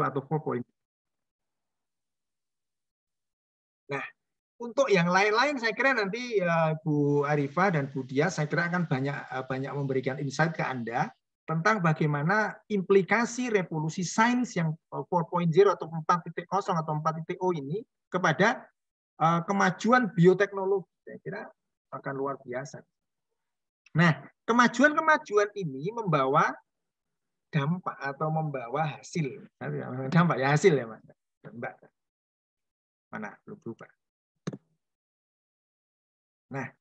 atau 4.0. Nah, untuk yang lain-lain saya kira nanti Bu Arifah dan Bu Dias saya kira akan banyak memberikan insight ke Anda tentang bagaimana implikasi revolusi sains yang 4.0 atau 4.0 atau 4.0 ini kepada kemajuan bioteknologi. Saya kira akan luar biasa. Nah, kemajuan-kemajuan ini membawa dampak atau membawa hasil. Dampak ya hasil ya, Mas. Mbak. Mana belum berubah. Nah,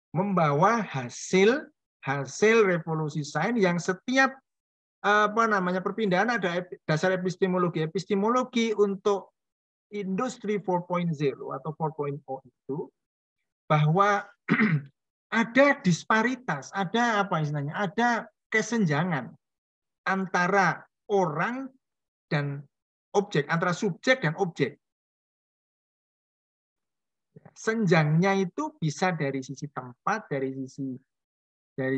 membawa hasil revolusi sains yang setiap perpindahan ada dasar epistemologi untuk industri 4.0 atau 4.0 itu bahwa ada disparitas, ada kesenjangan antara orang dan objek, antara subjek dan objek. Senjangnya itu bisa dari sisi tempat, dari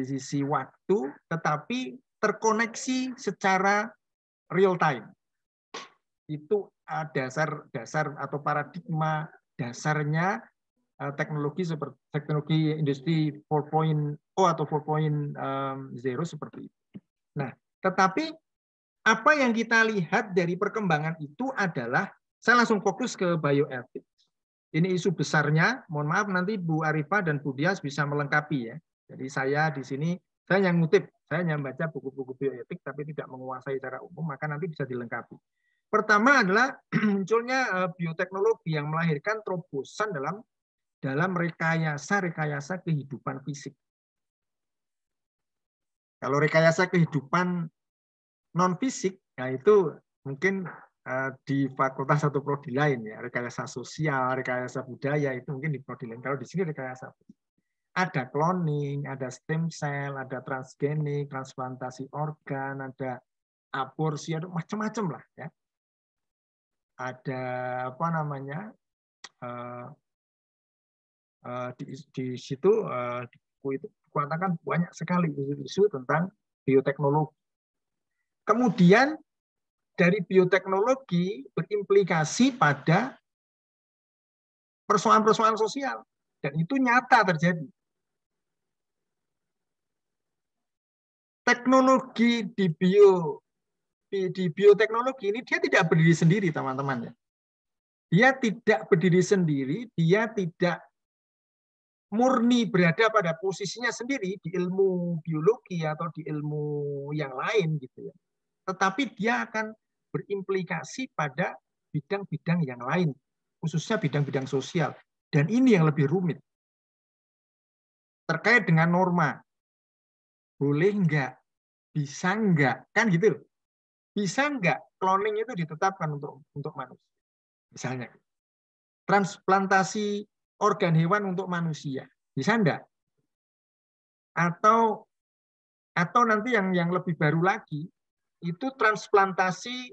sisi waktu, tetapi terkoneksi secara real time. Itu dasar atau paradigma dasarnya teknologi industri 4.0 atau 4.0 seperti itu. Nah, tetapi apa yang kita lihat dari perkembangan itu adalah, saya langsung fokus ke bioethics. Ini isu besarnya, mohon maaf nanti Bu Arifah dan Bu Dias bisa melengkapi ya. Jadi saya di sini, saya yang ngutip, saya hanya membaca buku-buku bioetik tapi tidak menguasai secara umum, maka nanti bisa dilengkapi. Pertama adalah munculnya bioteknologi yang melahirkan terobosan dalam rekayasa kehidupan fisik. Kalau rekayasa kehidupan non fisik, nah itu mungkin di fakultas atau prodi lain ya, rekayasa sosial, rekayasa budaya itu mungkin di prodi lain. Kalau di sini rekayasa ada cloning, ada stem cell, ada transgenik, transplantasi organ, ada aborsi, ada macam-macam lah ya. Ada di situ itu dikatakan banyak sekali isu-isu tentang bioteknologi. Kemudian dari bioteknologi berimplikasi pada persoalan-persoalan sosial, dan itu nyata terjadi. Teknologi di bioteknologi ini dia tidak berdiri sendiri, teman-teman ya. Dia tidak berdiri sendiri, dia tidak murni berada pada posisinya sendiri di ilmu biologi atau di ilmu yang lain gitu ya. Tetapi dia akan berimplikasi pada bidang-bidang yang lain, khususnya bidang-bidang sosial. Dan ini yang lebih rumit. Terkait dengan norma. Boleh enggak? Bisa enggak? Kan gitu. Bisa enggak cloning itu ditetapkan untuk manusia? Misalnya. Transplantasi organ hewan untuk manusia. Bisa enggak? Atau nanti yang lebih baru lagi, itu transplantasi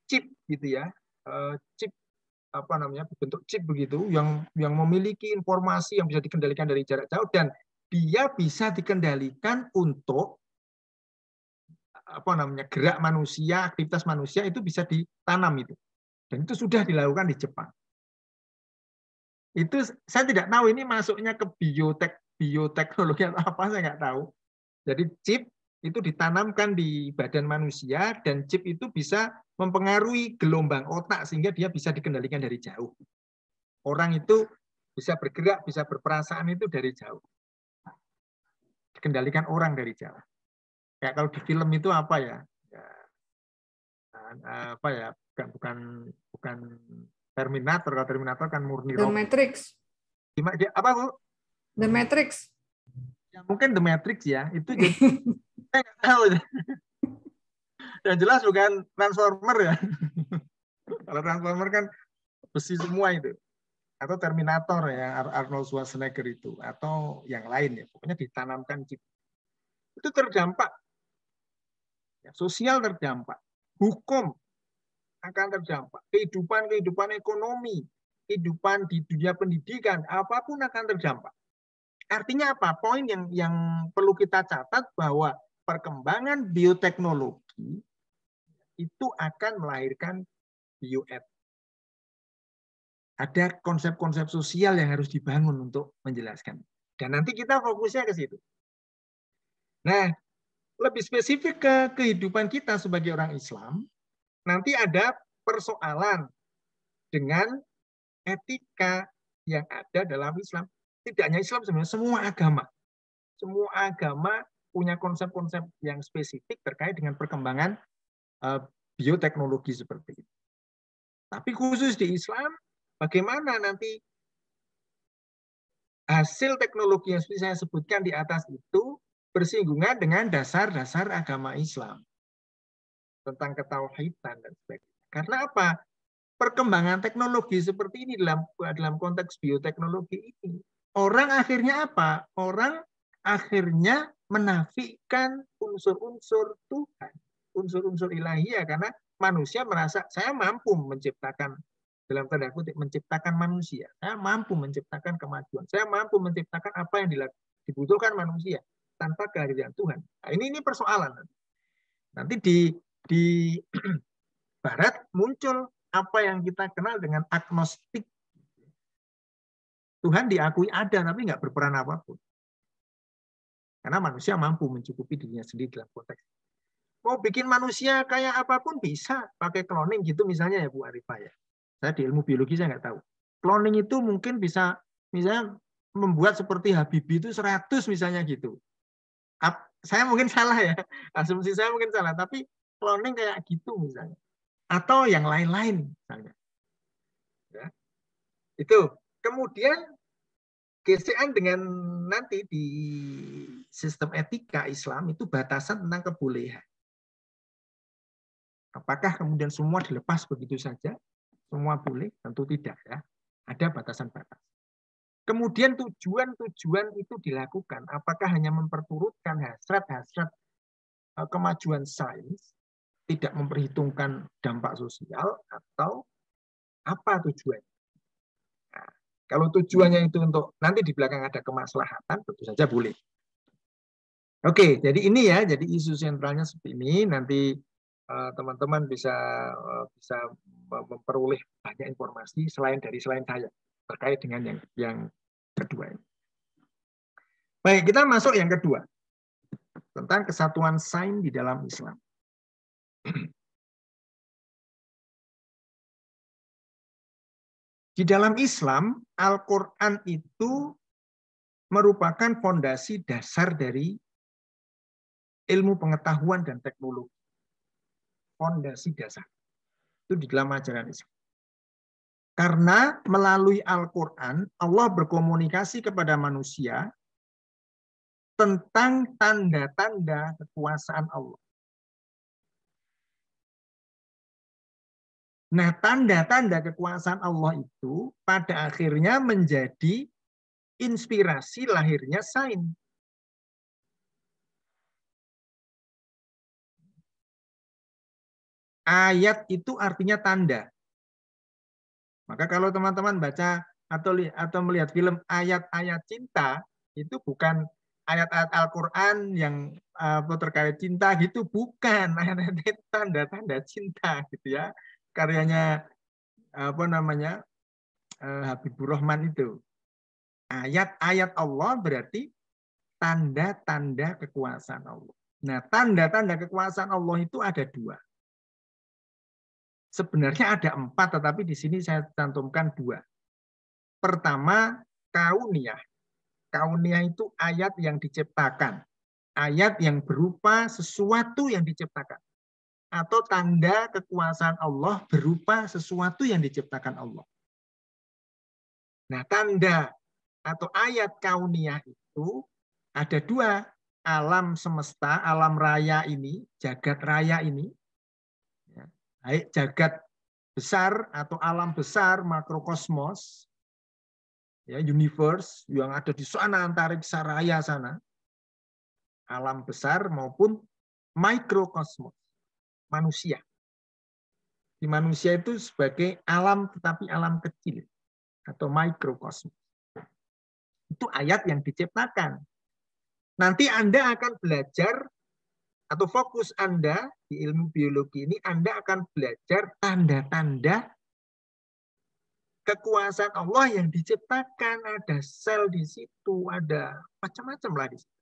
chip gitu ya, chip bentuk chip begitu yang memiliki informasi yang bisa dikendalikan dari jarak jauh dan dia bisa dikendalikan untuk gerak manusia, aktivitas manusia itu bisa ditanam itu, dan itu sudah dilakukan di Jepang. Itu saya tidak tahu ini masuknya ke bioteknologi atau apa, saya nggak tahu. Jadi chip itu ditanamkan di badan manusia dan chip itu bisa mempengaruhi gelombang otak sehingga dia bisa dikendalikan dari jauh. Orang itu bisa bergerak, bisa berperasaan itu dari jauh. Dikendalikan orang dari jauh. Kayak kalau di film itu apa ya? Bukan Terminator. Kalau Terminator kan murni The Matrix. Apa, Bu? The Matrix. Ya, mungkin The Matrix ya. Itu jadi saya nggak tahu. Yang jelas bukan Transformer ya. Kalau Transformer kan besi semua itu. Atau Terminator ya, Arnold Schwarzenegger itu. Atau yang lain ya. Pokoknya ditanamkan chip. Itu terdampak. Ya, sosial terdampak. Hukum akan terdampak. Kehidupan ekonomi. Kehidupan di dunia pendidikan. Apapun akan terdampak. Artinya apa? Poin yang perlu kita catat bahwa perkembangan bioteknologi itu akan melahirkan bioetik. Ada konsep-konsep sosial yang harus dibangun untuk menjelaskan. Dan nanti kita fokusnya ke situ. Nah, lebih spesifik ke kehidupan kita sebagai orang Islam, nanti ada persoalan dengan etika yang ada dalam Islam. Tidak hanya Islam sebenarnya, semua agama. Semua agama punya konsep-konsep yang spesifik terkait dengan perkembangan bioteknologi seperti itu. Tapi khusus di Islam, bagaimana nanti hasil teknologi yang seperti saya sebutkan di atas itu bersinggungan dengan dasar-dasar agama Islam tentang ketauhidan dan sebagainya. Karena apa? Perkembangan teknologi seperti ini dalam konteks bioteknologi ini, orang akhirnya apa? Orang akhirnya menafikan unsur-unsur Tuhan, unsur-unsur ilahiyah, karena manusia merasa saya mampu menciptakan, dalam tanda kutip, menciptakan manusia. Saya mampu menciptakan kemajuan. Saya mampu menciptakan apa yang dibutuhkan manusia tanpa kehadiran Tuhan. Nah, ini persoalan. Nanti di Barat muncul apa yang kita kenal dengan agnostik. Tuhan diakui ada, tapi nggak berperan apapun. Karena manusia mampu mencukupi dirinya sendiri dalam konteks. Mau bikin manusia kayak apapun bisa, pakai cloning gitu misalnya ya Bu Arifah ya. Saya di ilmu biologi saya nggak tahu. Cloning itu mungkin bisa misalnya membuat seperti Habibie itu 100 misalnya gitu. Saya mungkin salah ya, asumsi saya mungkin salah, tapi cloning kayak gitu misalnya. Atau yang lain-lain misalnya. Ya. Itu. Kemudian gesekan dengan nanti di sistem etika Islam itu batasan tentang kebolehan. Apakah kemudian semua dilepas begitu saja? Semua boleh? Tentu tidak ya. Ada batasan-batasan. Kemudian tujuan-tujuan itu dilakukan. Apakah hanya memperturutkan hasrat-hasrat kemajuan sains, tidak memperhitungkan dampak sosial, atau apa tujuannya? Nah, kalau tujuannya itu untuk nanti di belakang ada kemaslahatan, tentu saja boleh. Oke, jadi ini ya, jadi isu sentralnya seperti ini. Nanti teman-teman bisa memperoleh banyak informasi selain saya terkait dengan yang kedua ini. Baik, kita masuk yang kedua tentang kesatuan sains di dalam Islam. Di dalam Islam, Al-Quran itu merupakan fondasi dasar dari ilmu pengetahuan dan teknologi. Fondasi dasar. Itu di dalam ajaran Islam. Karena melalui Al-Quran, Allah berkomunikasi kepada manusia tentang tanda-tanda kekuasaan Allah. Nah, tanda-tanda kekuasaan Allah itu pada akhirnya menjadi inspirasi lahirnya sains. Ayat itu artinya tanda. Maka kalau teman-teman baca atau melihat film ayat-ayat cinta, itu bukan ayat-ayat Al-Quran yang terkait cinta gitu, bukan. Ayat-ayat tanda-tanda cinta gitu ya. Karyanya Habibur Rahman itu. Ayat-ayat Allah berarti tanda-tanda kekuasaan Allah. Nah, tanda-tanda kekuasaan Allah itu ada 2. Sebenarnya ada 4, tetapi di sini saya cantumkan 2. Pertama, kauniyah. Kauniyah itu ayat yang diciptakan. Ayat yang berupa sesuatu yang diciptakan. Atau tanda kekuasaan Allah berupa sesuatu yang diciptakan Allah. Nah, tanda atau ayat kauniyah itu ada 2. Alam semesta, alam raya ini, jagat raya ini, baik jagat besar atau alam besar, makrokosmos, ya, universe yang ada di sana, antariksa raya sana, alam besar maupun mikrokosmos, manusia. Di manusia itu sebagai alam tetapi alam kecil atau mikrokosmos. Itu ayat yang diciptakan. Nanti Anda akan belajar atau fokus Anda di ilmu biologi ini, Anda akan belajar tanda-tanda kekuasaan Allah yang diciptakan. Ada sel di situ, ada macam-macam lah di situ.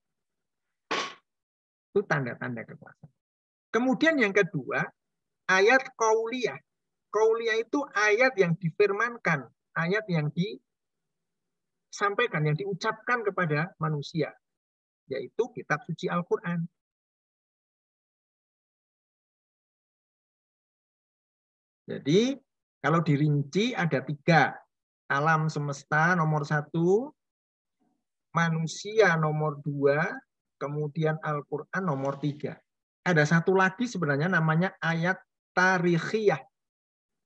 Itu tanda-tanda kekuasaan. Kemudian yang kedua, ayat qauliyah. Qauliyah itu ayat yang difirmankan, ayat yang disampaikan, yang diucapkan kepada manusia, yaitu kitab suci Al-Quran. Jadi kalau dirinci ada 3. Alam semesta nomor 1, manusia nomor 2, kemudian Al-Quran nomor 3. Ada satu lagi sebenarnya namanya ayat tarikhiyah.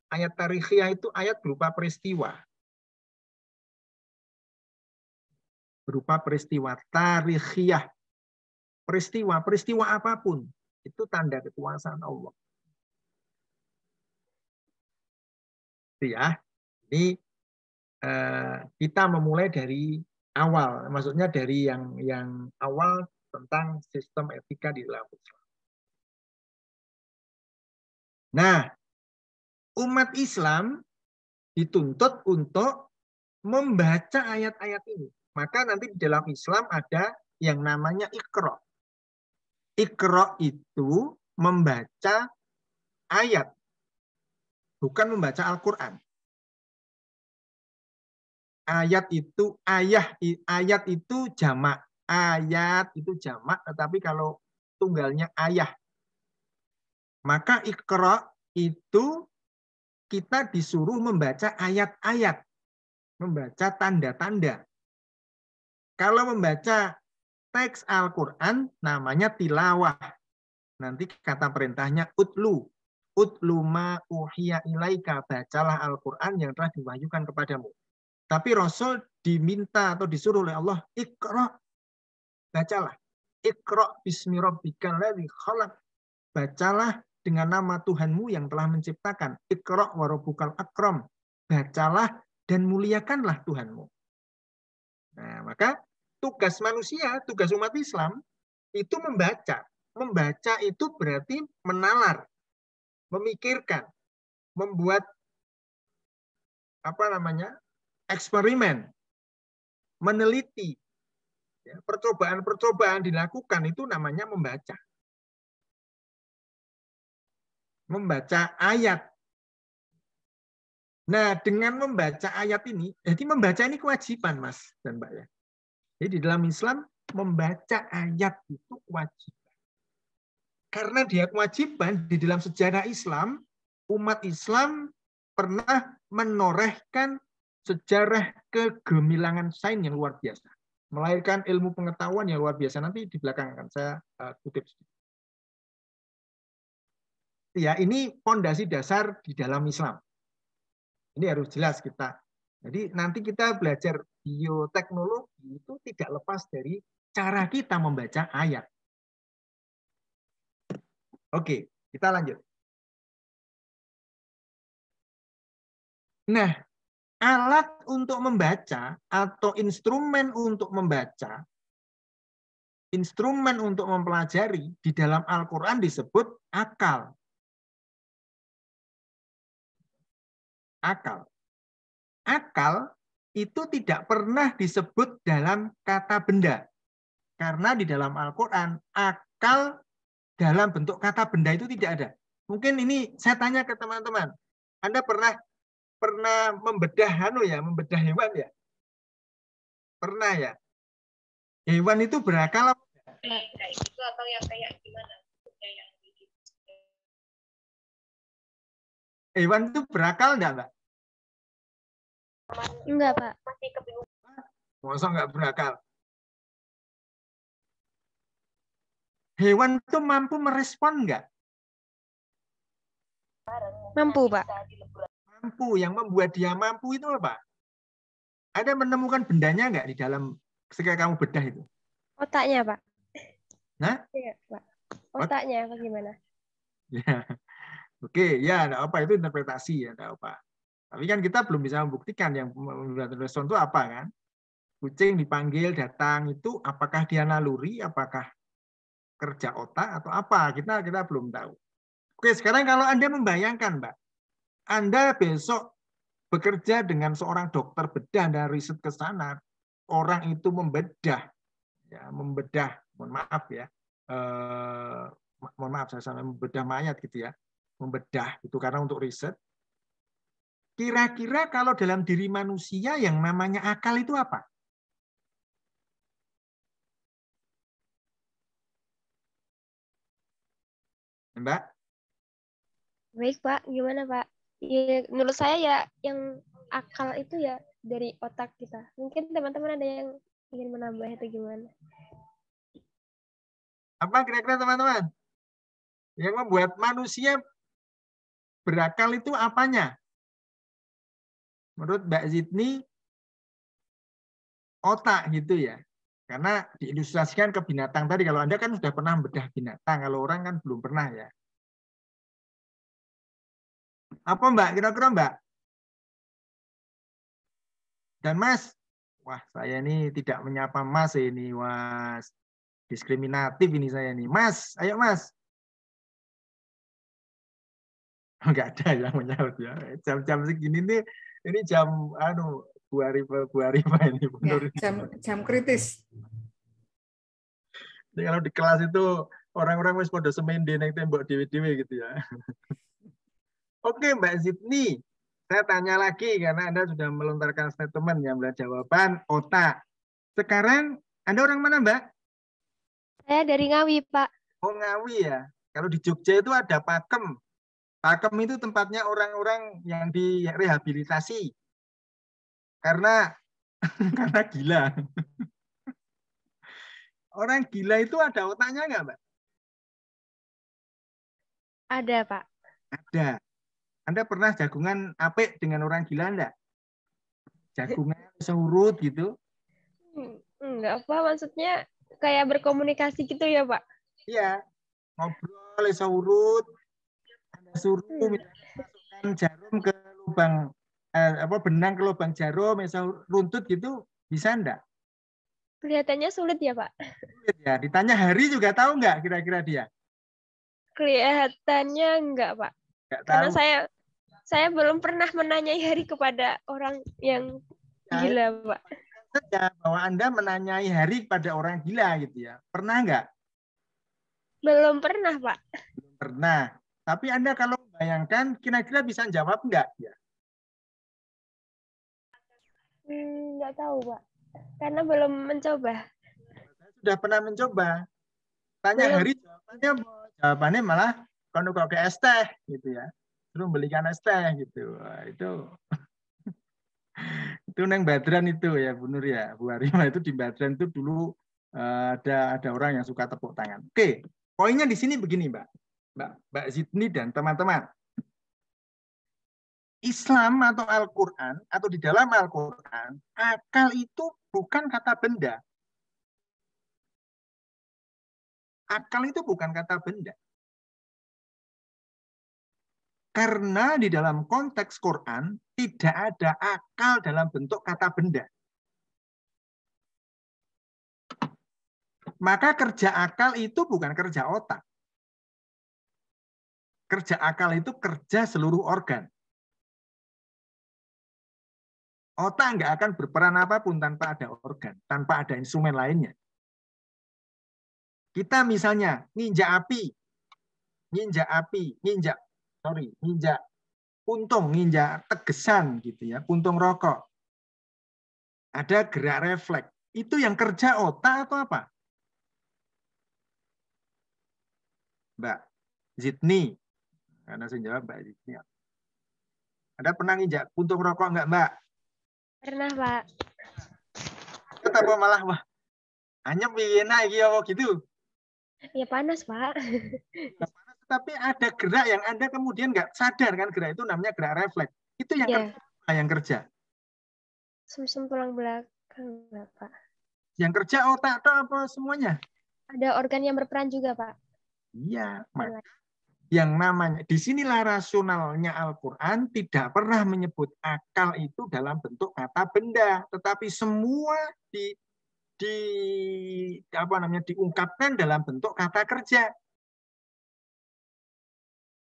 Ayat tarikhiyah itu ayat berupa peristiwa. Berupa peristiwa tarikhiyah. Peristiwa apapun. Itu tanda kekuasaan Allah. Ya, ini kita memulai dari awal, maksudnya dari yang awal tentang sistem etika di dalam Islam. Nah, umat Islam dituntut untuk membaca ayat-ayat ini. Maka nanti di dalam Islam ada yang namanya Iqra. Iqra itu membaca ayat, bukan membaca Al-Quran. Ayat itu jamak. Ayat itu jamak, tetapi kalau tunggalnya ayah. Maka Iqra itu kita disuruh membaca ayat-ayat, membaca tanda-tanda. Kalau membaca teks Al-Quran namanya tilawah. Nanti kata perintahnya utlu. Utlu ma uhiya ilaika, bacalah Al-Quran yang telah diwahyukan kepadamu. Tapi Rasul diminta atau disuruh oleh Allah, Iqra, bacalah. Iqra bismi rabbikal ladzi khalaq. Bacalah dengan nama Tuhanmu yang telah menciptakan. Iqra wa rabbukal akram. Bacalah dan muliakanlah Tuhanmu. Nah, maka tugas manusia, tugas umat Islam itu membaca. Membaca itu berarti menalar, memikirkan, membuat eksperimen, meneliti. Percobaan-percobaan dilakukan itu namanya membaca. Membaca ayat. Nah, dengan membaca ayat ini, jadi membaca ini kewajiban, Mas dan Mbak ya. Jadi di dalam Islam membaca ayat itu kewajiban. Karena dia kewajiban, di dalam sejarah Islam, umat Islam pernah menorehkan sejarah kegemilangan sains yang luar biasa. Melahirkan ilmu pengetahuan yang luar biasa. Nanti di belakang akan saya kutip. Ya, ini fondasi dasar di dalam Islam. Ini harus jelas kita. Jadi nanti kita belajar bioteknologi itu tidak lepas dari cara kita membaca ayat. Oke, kita lanjut. Nah, alat untuk membaca atau instrumen untuk membaca, instrumen untuk mempelajari di dalam Al-Quran disebut akal. Akal. Akal itu tidak pernah disebut dalam kata benda. Karena di dalam Al-Quran, akal dalam bentuk kata benda itu tidak ada. Mungkin ini saya tanya ke teman-teman. Anda pernah membedah membedah hewan ya? Pernah ya? Hewan itu berakal apa? Kayak gitu atau yang kayak gimana? Hewan itu berakal enggak, Mbak? Enggak, Pak. Masih kebingungan. Masa enggak berakal? Hewan itu mampu merespon enggak? Mampu, Pak. Mampu. Yang membuat dia mampu itu apa? Ada menemukan bendanya enggak di dalam ketika kamu bedah itu? Otaknya, Pak. Nah? Iya, Pak. Otaknya apa gimana? Ya. Oke, ya enggak apa, itu interpretasi ya, enggak apa. Tapi kan kita belum bisa membuktikan yang membuat respon itu apa kan? Kucing dipanggil datang itu apakah dia naluri, apakah kerja otak atau apa? Kita belum tahu. Oke, sekarang kalau Anda membayangkan, Mbak, Anda besok bekerja dengan seorang dokter bedah dan riset ke sana, orang itu membedah, ya, mohon maaf ya, mohon maaf saya salah, membedah mayat gitu ya, membedah itu karena untuk riset. Kira-kira kalau dalam diri manusia yang namanya akal itu apa? Mbak? Baik, Pak. Gimana, Pak? Ya, menurut saya ya yang akal itu ya dari otak kita. Mungkin teman-teman ada yang ingin menambah itu gimana? Apa kira-kira teman-teman? Yang membuat manusia berakal itu apanya? Menurut Mbak Zidni, otak gitu ya. Karena diilustrasikan ke binatang tadi. Kalau Anda kan sudah pernah bedah binatang. Kalau orang kan belum pernah ya. Apa Mbak? Kira-kira Mbak? Dan Mas? Wah, saya ini tidak menyapa Mas ini. Wah, diskriminatif ini saya ini. Mas, ayo Mas. Enggak ada yang menyaut ya. Jam-jam segini nih, ini jam Bu Arifah ini. Ya, jam kritis. Jadi kalau di kelas itu orang-orang wis pada semende nang tembok dewe-dewe gitu ya. Oke Mbak Zidni, saya tanya lagi karena Anda sudah melontarkan statement yang jawaban otak. Sekarang Anda orang mana Mbak? Saya dari Ngawi, Pak. Oh Ngawi ya. Kalau di Jogja itu ada Pakem. Pakem itu tempatnya orang-orang yang direhabilitasi karena karena gila. Orang gila itu ada otaknya nggak Mbak? Ada, Pak. Ada. Anda pernah jagungan apik dengan orang gila enggak? Jagungan seurut gitu? Enggak apa, maksudnya kayak berkomunikasi gitu ya, Pak? Iya. Ngobrol seurut, Anda suruh masukkan jarum ke lubang benang ke lubang jarum, runtut gitu, bisa enggak? Kelihatannya sulit ya, Pak? Sulit ya. Ditanya hari juga tahu enggak kira-kira dia? Kelihatannya enggak, Pak. Enggak Karena tahu. saya belum pernah menanyai hari kepada orang yang gila, Pak. Saja bahwa Anda menanyai hari kepada orang gila gitu ya. Pernah enggak? Belum pernah, Pak. Belum pernah. Tapi Anda kalau membayangkan, kira-kira bisa jawab enggak? Ya. Enggak tahu, Pak. Karena belum mencoba. Saya sudah pernah mencoba. Tanya Belum. hari jawabannya malah kalau kok ke es teh gitu ya. Terus belikan es teh gitu. Wah, itu neng Badran itu ya Bu Nur ya. Bu Arima itu di Badran itu dulu ada orang yang suka tepuk tangan. Oke, poinnya di sini begini Mbak Zidni dan teman-teman. Islam atau Al-Quran atau di dalam Al-Quran, akal itu bukan kata benda. Akal itu bukan kata benda. Karena di dalam konteks Quran tidak ada akal dalam bentuk kata benda. Maka kerja akal itu bukan kerja otak. Kerja akal itu kerja seluruh organ. Otak nggak akan berperan apapun tanpa ada organ, tanpa ada instrumen lainnya. Kita misalnya nginjak puntung, nginjak tegesan gitu ya, puntung rokok. Ada gerak refleks. Itu yang kerja otak atau apa? Mbak Zidni. Karena saya jawab Mbak Zidni. Anda pernah nginjak puntung rokok enggak, Mbak? Pernah, Pak. Apa malah wah anyep enak gitu. Ya panas, Pak. Tapi ada gerak yang Anda kemudian nggak sadar kan, gerak itu namanya gerak refleks. Itu yang kerja. Sumsum tulang belakang, Pak. Yang kerja otak atau apa semuanya? Ada organ yang berperan juga, Pak. Iya, maka yang namanya disinilah rasionalnya Al-Quran tidak pernah menyebut akal itu dalam bentuk kata benda, tetapi semua diungkapkan dalam bentuk kata kerja.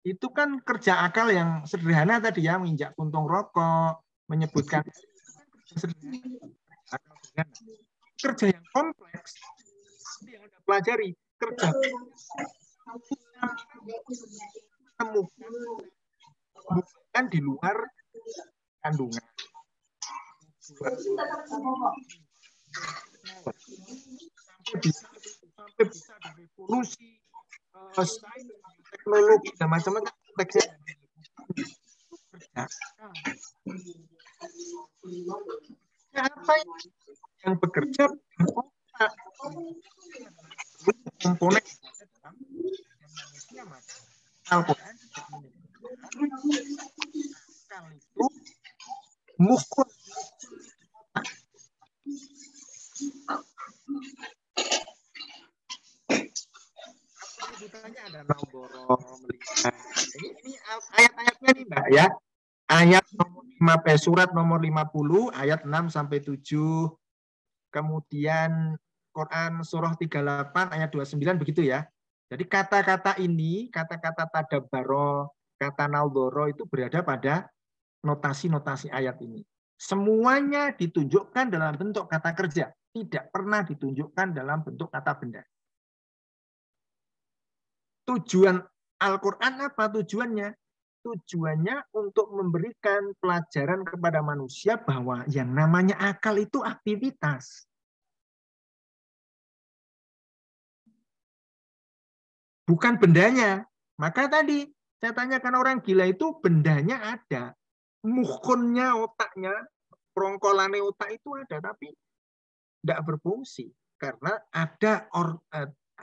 Itu kan kerja akal yang sederhana tadi ya, menginjak puntung rokok, menyebutkan kerja yang kompleks yang Anda pelajari, kerja temukan bukan di luar kandungan. Sampai bisa ada revolusi sains, teknologi dan macam-macam konteksnya. Apa yang bekerja komponen dalam manusia, maka Al-Quran akal itu mukul. Ditanya ada Naudoro melihat. Ini ayat-ayatnya nih Mbak ya. Ayat nomor 5, surat nomor 50 ayat 6 sampai 7. Kemudian Quran surah 38 ayat 29 begitu ya. Jadi kata-kata ini, kata-kata tadabbaro, kata naudoro itu berada pada notasi-notasi ayat ini. Semuanya ditunjukkan dalam bentuk kata kerja, tidak pernah ditunjukkan dalam bentuk kata benda. Tujuan Al-Quran apa tujuannya? Tujuannya untuk memberikan pelajaran kepada manusia bahwa yang namanya akal itu aktivitas. Bukan bendanya. Maka tadi saya tanyakan orang gila itu bendanya ada. Mukhunnya, otaknya, perongkolannya otak itu ada, tapi tidak berfungsi. Karena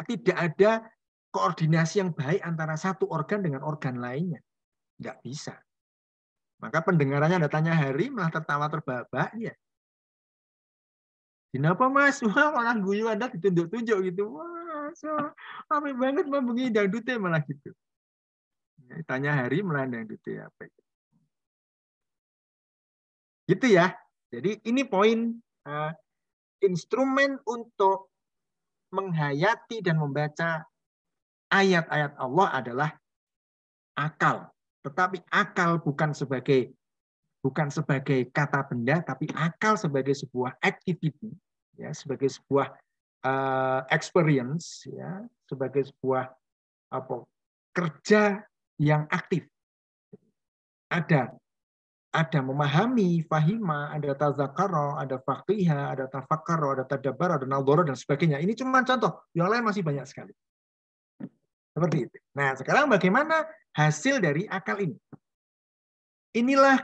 tidak ada koordinasi yang baik antara satu organ dengan organ lainnya. Nggak bisa. Maka pendengarannya Anda tanya Hari malah tertawa terbahak-bahak ya. Kenapa Mas? Wah, malah guyu Anda ditunjuk-tunjuk gitu. Wah, rame banget membunyi dangdutnya malah gitu. Tanya Hari malah dangdutnya apa gitu. Gitu ya. Jadi ini poin instrumen untuk menghayati dan membaca ayat-ayat Allah adalah akal. Tetapi akal bukan sebagai kata benda, tapi akal sebagai sebuah activity, ya, sebagai sebuah experience, ya, sebagai sebuah kerja yang aktif. Ada memahami, fahima, ada tazakaro, ada faqiha, ada tafakkaro, ada tadabbaro, ada nadhara dan sebagainya. Ini cuma contoh, yang lain masih banyak sekali. Seperti itu. Nah, sekarang bagaimana hasil dari akal ini? Inilah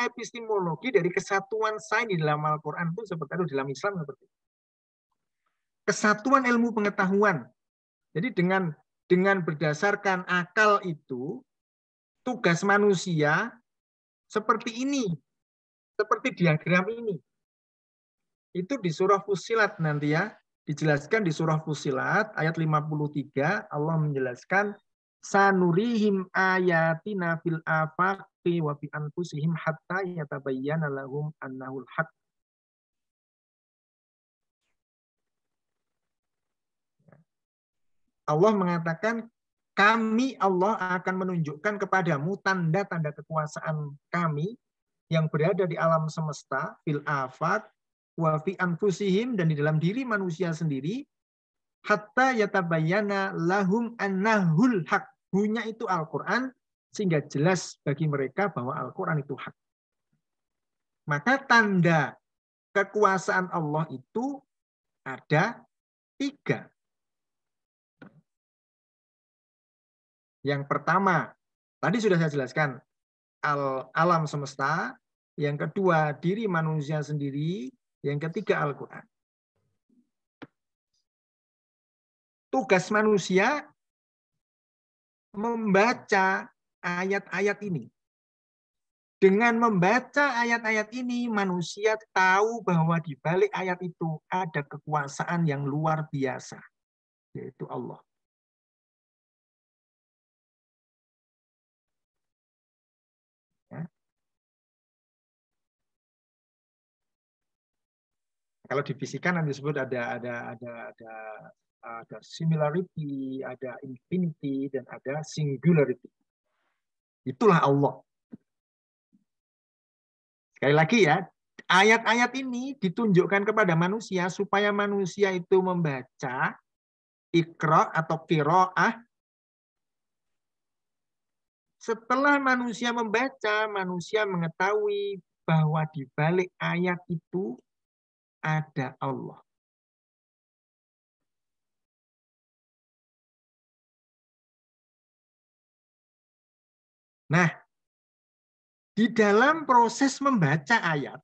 epistemologi dari kesatuan sains di dalam Al-Quran pun seperti itu, dalam Islam seperti itu. Kesatuan ilmu pengetahuan. Jadi dengan berdasarkan akal itu, tugas manusia seperti ini, seperti diagram ini. Itu di surah Fussilat nanti ya, dijelaskan di surah Fussilat ayat 53, Allah menjelaskan sanurihim ayatina fil afaqi wa fi anfusihim hatta yatabayyana lahum annahul haq. Allah mengatakan kami Allah akan menunjukkan kepadamu tanda-tanda kekuasaan kami yang berada di alam semesta fil afaq wa fi anfusihim dan di dalam diri manusia sendiri hatta yatabayyana lahum annahul haq. Hunya itu Al-Qur'an sehingga jelas bagi mereka bahwa Al-Qur'an itu hak. Maka tanda kekuasaan Allah itu ada 3. Yang pertama, tadi sudah saya jelaskan, alam semesta. Yang kedua, diri manusia sendiri. Yang ketiga, Al-Quran. Tugas manusia membaca ayat-ayat ini. Dengan membaca ayat-ayat ini, manusia tahu bahwa di balik ayat itu ada kekuasaan yang luar biasa, yaitu Allah. Ya. Kalau di fisika nanti disebut ada similarity, ada infinity, dan ada singularity. Itulah Allah. Sekali lagi ya, ayat-ayat ini ditunjukkan kepada manusia supaya manusia itu membaca Iqra atau qiraah. Setelah manusia membaca, manusia mengetahui bahwa di balik ayat itu ada Allah. Nah, di dalam proses membaca ayat,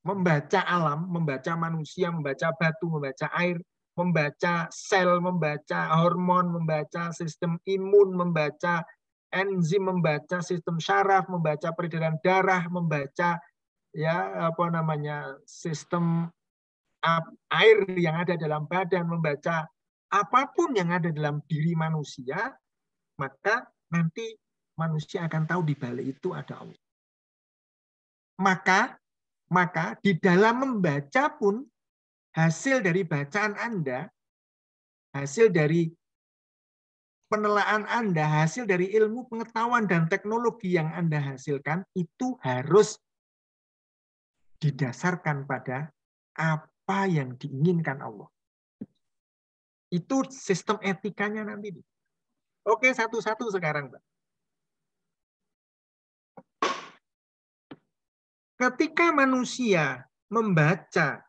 membaca alam, membaca manusia, membaca batu, membaca air, membaca sel, membaca hormon, membaca sistem imun, membaca enzim, membaca sistem syaraf, membaca peredaran darah, membaca sistem air yang ada dalam badan, membaca apapun yang ada dalam diri manusia, maka nanti manusia akan tahu di balik itu ada Allah. Maka di dalam membaca pun hasil dari bacaan Anda, hasil dari penelaahan Anda, hasil dari ilmu pengetahuan dan teknologi yang Anda hasilkan itu harus didasarkan pada apa yang diinginkan Allah. Itu sistem etikanya nanti. Oke, satu-satu sekarang, Pak. Ketika manusia membaca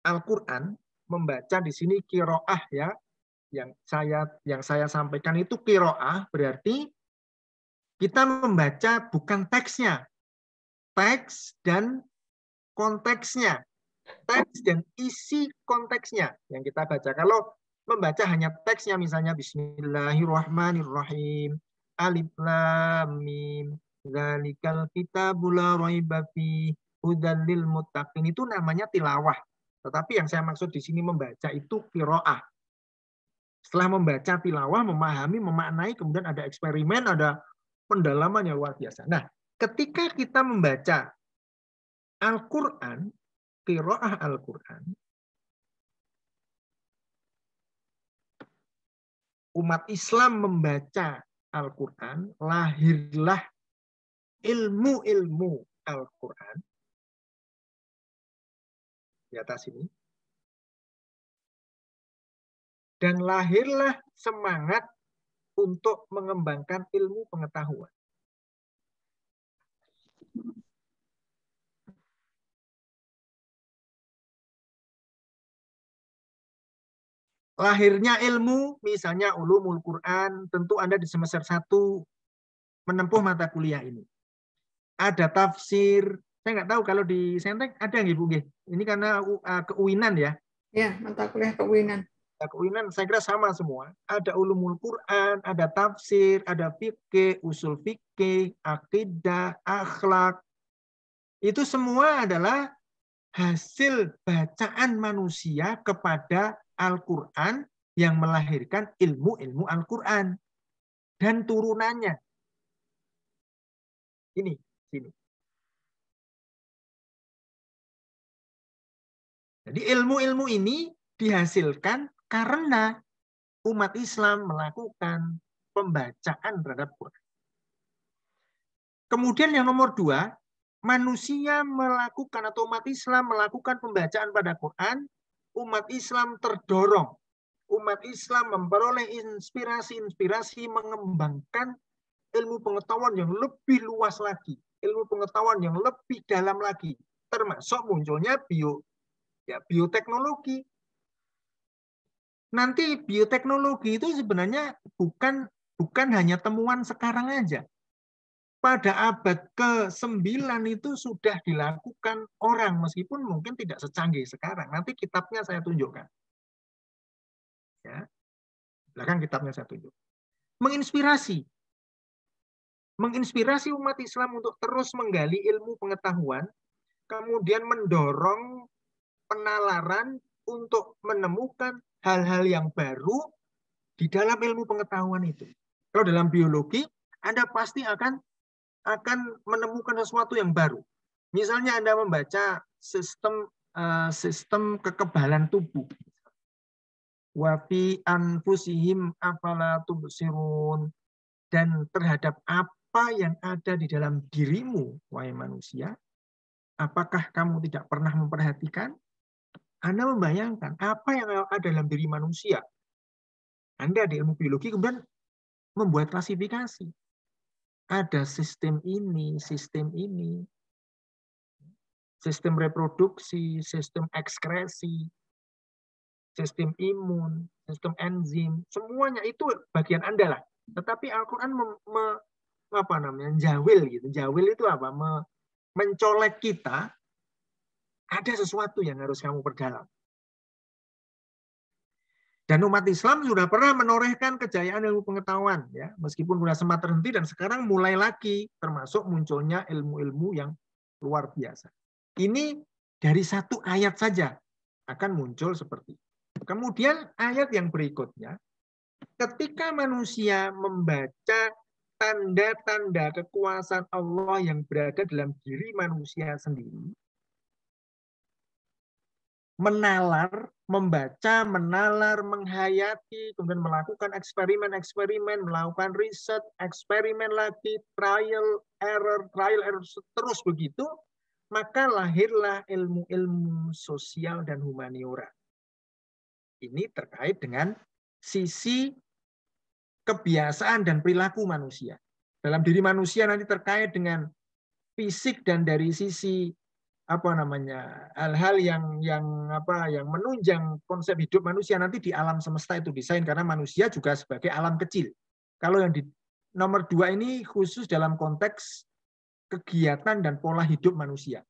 Al-Quran, membaca di sini qiraah ya, yang saya sampaikan itu qiraah berarti kita membaca bukan teksnya, teks dan konteksnya, teks dan isi konteksnya yang kita baca. Kalau membaca hanya teksnya, misalnya Bismillahirrahmanirrahim, Alif Lam Mim, Dzalikal kitabul la raiba fihi hudan lil muttaqin, itu namanya tilawah. Tetapi yang saya maksud di sini membaca itu qiraah. Setelah membaca tilawah, memahami, memaknai, kemudian ada eksperimen, ada pendalaman yang luar biasa. Nah, ketika kita membaca Al-Quran, qiraah Al-Quran, umat Islam membaca Al-Quran, lahirlah ilmu-ilmu Al-Quran di atas ini. Dan lahirlah semangat untuk mengembangkan ilmu pengetahuan. Lahirnya ilmu, misalnya ulumul Quran, tentu Anda di semester 1 menempuh mata kuliah ini. Ada tafsir, saya nggak tahu kalau di Sentek ada nggak Ibu? Ini karena keuinan ya. Ya, mata kuliah keuinan. Keuinan saya kira sama semua. Ada ulumul Quran, ada tafsir, ada fikih, usul fikih, akidah, akhlak. Itu semua adalah hasil bacaan manusia kepada Al-Quran yang melahirkan ilmu-ilmu Al-Quran dan turunannya. Ini, sini. Jadi ilmu-ilmu ini dihasilkan karena umat Islam melakukan pembacaan terhadap Quran. Kemudian yang nomor 2, manusia melakukan atau umat Islam melakukan pembacaan pada Quran, umat Islam terdorong. Umat Islam memperoleh inspirasi-inspirasi mengembangkan ilmu pengetahuan yang lebih luas lagi, ilmu pengetahuan yang lebih dalam lagi, termasuk munculnya bioteknologi. Nanti bioteknologi itu sebenarnya bukan hanya temuan sekarang aja. Pada abad ke-9 itu sudah dilakukan orang, meskipun mungkin tidak secanggih sekarang. Nanti kitabnya saya tunjukkan. Ya. Belakang kitabnya saya tunjuk. Menginspirasi umat Islam untuk terus menggali ilmu pengetahuan, kemudian mendorong penalaran untuk menemukan hal-hal yang baru di dalam ilmu pengetahuan itu. Kalau dalam biologi, Anda pasti akan menemukan sesuatu yang baru. Misalnya Anda membaca sistem sistem kekebalan tubuh. Wa fi anfusihim afala tubsirun, dan terhadap apa yang ada di dalam dirimu, wahai manusia, apakah kamu tidak pernah memperhatikan? Anda membayangkan apa yang ada dalam diri manusia. Anda di ilmu biologi kemudian membuat klasifikasi. Ada sistem ini, sistem reproduksi, sistem ekskresi, sistem imun, sistem enzim, semuanya itu bagian Anda lah. Tetapi Al-Quran jawil gitu. Jawil itu apa? Mencolek kita, ada sesuatu yang harus kamu perdalam. Dan umat Islam sudah pernah menorehkan kejayaan ilmu pengetahuan, ya, meskipun sudah sempat terhenti dan sekarang mulai lagi, termasuk munculnya ilmu-ilmu yang luar biasa. Ini dari satu ayat saja akan muncul seperti itu. Kemudian ayat yang berikutnya, ketika manusia membaca tanda-tanda kekuasaan Allah yang berada dalam diri manusia sendiri, membaca, menalar, menghayati, kemudian melakukan eksperimen, melakukan riset, eksperimen lagi, trial, error, terus begitu, maka lahirlah ilmu-ilmu sosial dan humaniora. Ini terkait dengan sisi kebiasaan dan perilaku manusia. Dalam diri manusia nanti terkait dengan fisik dan dari sisi hal-hal yang menunjang konsep hidup manusia nanti di alam semesta itu desain, karena manusia juga sebagai alam kecil. Kalau yang di nomor 2 ini khusus dalam konteks kegiatan dan pola hidup manusia.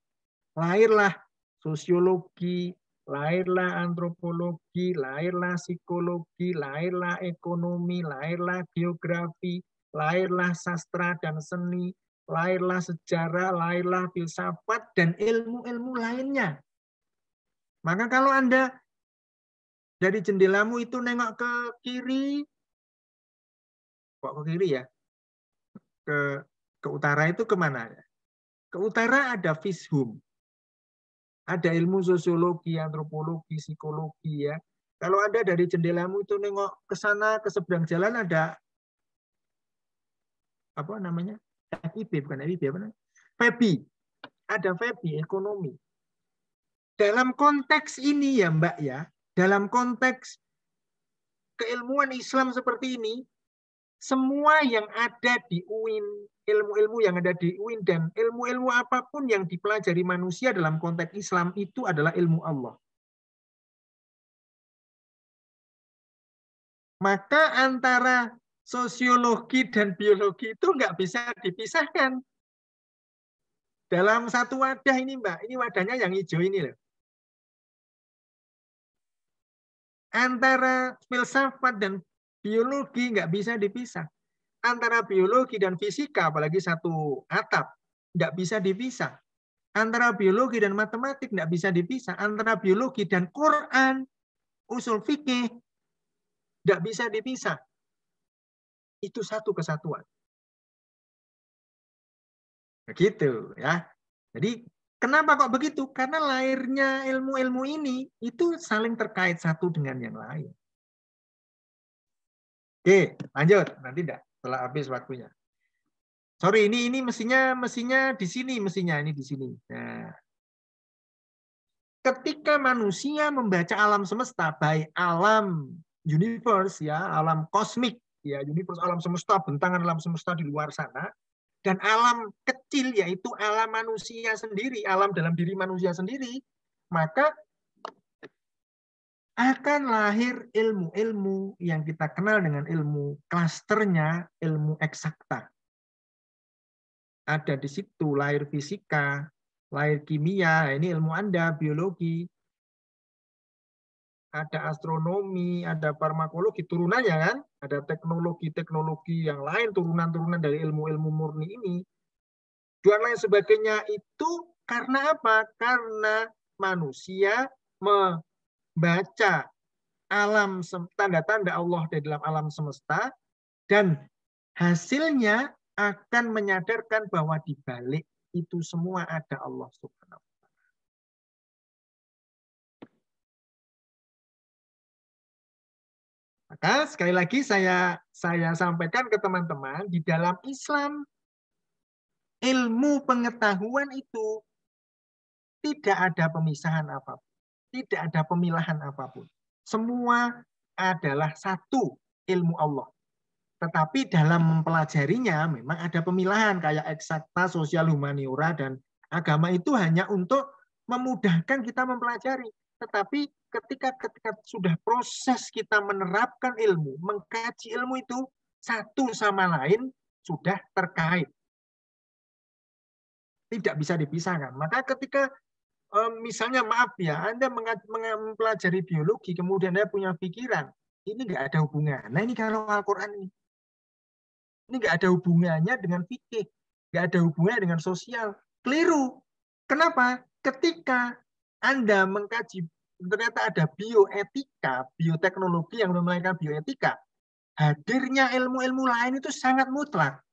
Lahirlah sosiologi, lahirlah antropologi, lahirlah psikologi, lahirlah ekonomi, lahirlah geografi, lahirlah sastra dan seni, lahirlah sejarah, lahirlah filsafat, dan ilmu-ilmu lainnya. Maka kalau Anda dari jendelamu itu nengok ke kiri, kok ke kiri ya? Ke utara itu kemana? Ke utara ada Fishum. Ada ilmu sosiologi, antropologi, psikologi, ya. Kalau Anda dari jendelamu itu nengok ke sana, ke seberang jalan ada FIB, bukan FIB, FEBI. Ada FEBI, ekonomi. Dalam konteks ini ya Mbak ya, dalam konteks keilmuan Islam seperti ini, semua yang ada di UIN, ilmu-ilmu yang ada di UIN dan ilmu-ilmu apapun yang dipelajari manusia dalam konteks Islam itu adalah ilmu Allah. Maka antara sosiologi dan biologi itu nggak bisa dipisahkan. Dalam satu wadah ini Mbak, ini wadahnya yang hijau ini loh. Antara filsafat dan biologi nggak bisa dipisah. Antara biologi dan fisika, apalagi satu atap, nggak bisa dipisah. Antara biologi dan matematik nggak bisa dipisah. Antara biologi dan Quran, usul fikih, nggak bisa dipisah. Itu satu kesatuan. Begitu ya. Jadi kenapa kok begitu? Karena lahirnya ilmu-ilmu ini itu saling terkait satu dengan yang lain. Oke, lanjut. Nanti enggak setelah habis waktunya. Sorry, ini mestinya di sini, ini di sini. Nah, ketika manusia membaca alam semesta, baik alam universe ya, alam kosmik ya, universe alam semesta, bentangan alam semesta di luar sana, dan alam kecil yaitu alam manusia sendiri, alam dalam diri manusia sendiri, maka akan lahir ilmu-ilmu yang kita kenal dengan ilmu klasternya, ilmu eksakta. Ada di situ lahir fisika, lahir kimia, ini ilmu Anda, biologi, ada astronomi, ada farmakologi, turunannya kan, ada teknologi yang lain, turunan-turunan dari ilmu-ilmu murni ini. Dan lain sebagainya itu karena apa? Karena manusia membaca alam, tanda-tanda Allah di dalam alam semesta, dan hasilnya akan menyadarkan bahwa di balik itu semua ada Allah Subhanahu wa Ta'ala. Maka sekali lagi saya sampaikan ke teman-teman, di dalam Islam ilmu pengetahuan itu tidak ada pemisahan apapun, tidak ada pemilahan apapun. Semua adalah satu ilmu Allah. Tetapi dalam mempelajarinya memang ada pemilahan kayak eksakta, sosial, humaniora, dan agama itu hanya untuk memudahkan kita mempelajari. Tetapi ketika sudah proses kita menerapkan ilmu, mengkaji ilmu itu satu sama lain sudah terkait. Tidak bisa dipisahkan. Maka ketika misalnya maaf ya, Anda mempelajari biologi, kemudian Anda punya pikiran, ini nggak ada hubungan. Nah ini kalau Al-Quran ini nggak ada hubungannya dengan fikih, nggak ada hubungannya dengan sosial. Keliru. Kenapa? Ketika Anda mengkaji, ternyata ada bioetika, bioteknologi yang melahirkan bioetika, hadirnya ilmu-ilmu lain itu sangat mutlak.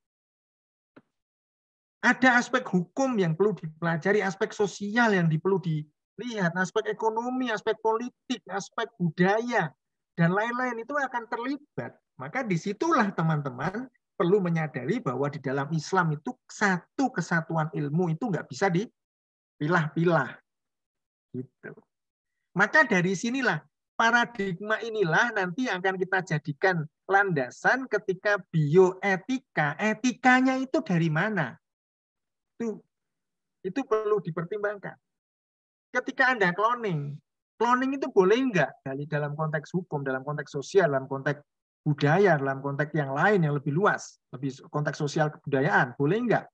Ada aspek hukum yang perlu dipelajari, aspek sosial yang perlu dilihat, aspek ekonomi, aspek politik, aspek budaya, dan lain-lain itu akan terlibat. Maka disitulah teman-teman perlu menyadari bahwa di dalam Islam itu satu kesatuan ilmu itu nggak bisa dipilah-pilah. Gitu. Maka dari sinilah paradigma inilah nanti akan kita jadikan landasan ketika bioetika, etikanya itu dari mana? Itu perlu dipertimbangkan. Ketika Anda cloning itu boleh enggak dalam konteks hukum, dalam konteks sosial, dalam konteks budaya, dalam konteks yang lain yang lebih luas, lebih konteks sosial kebudayaan, boleh enggak?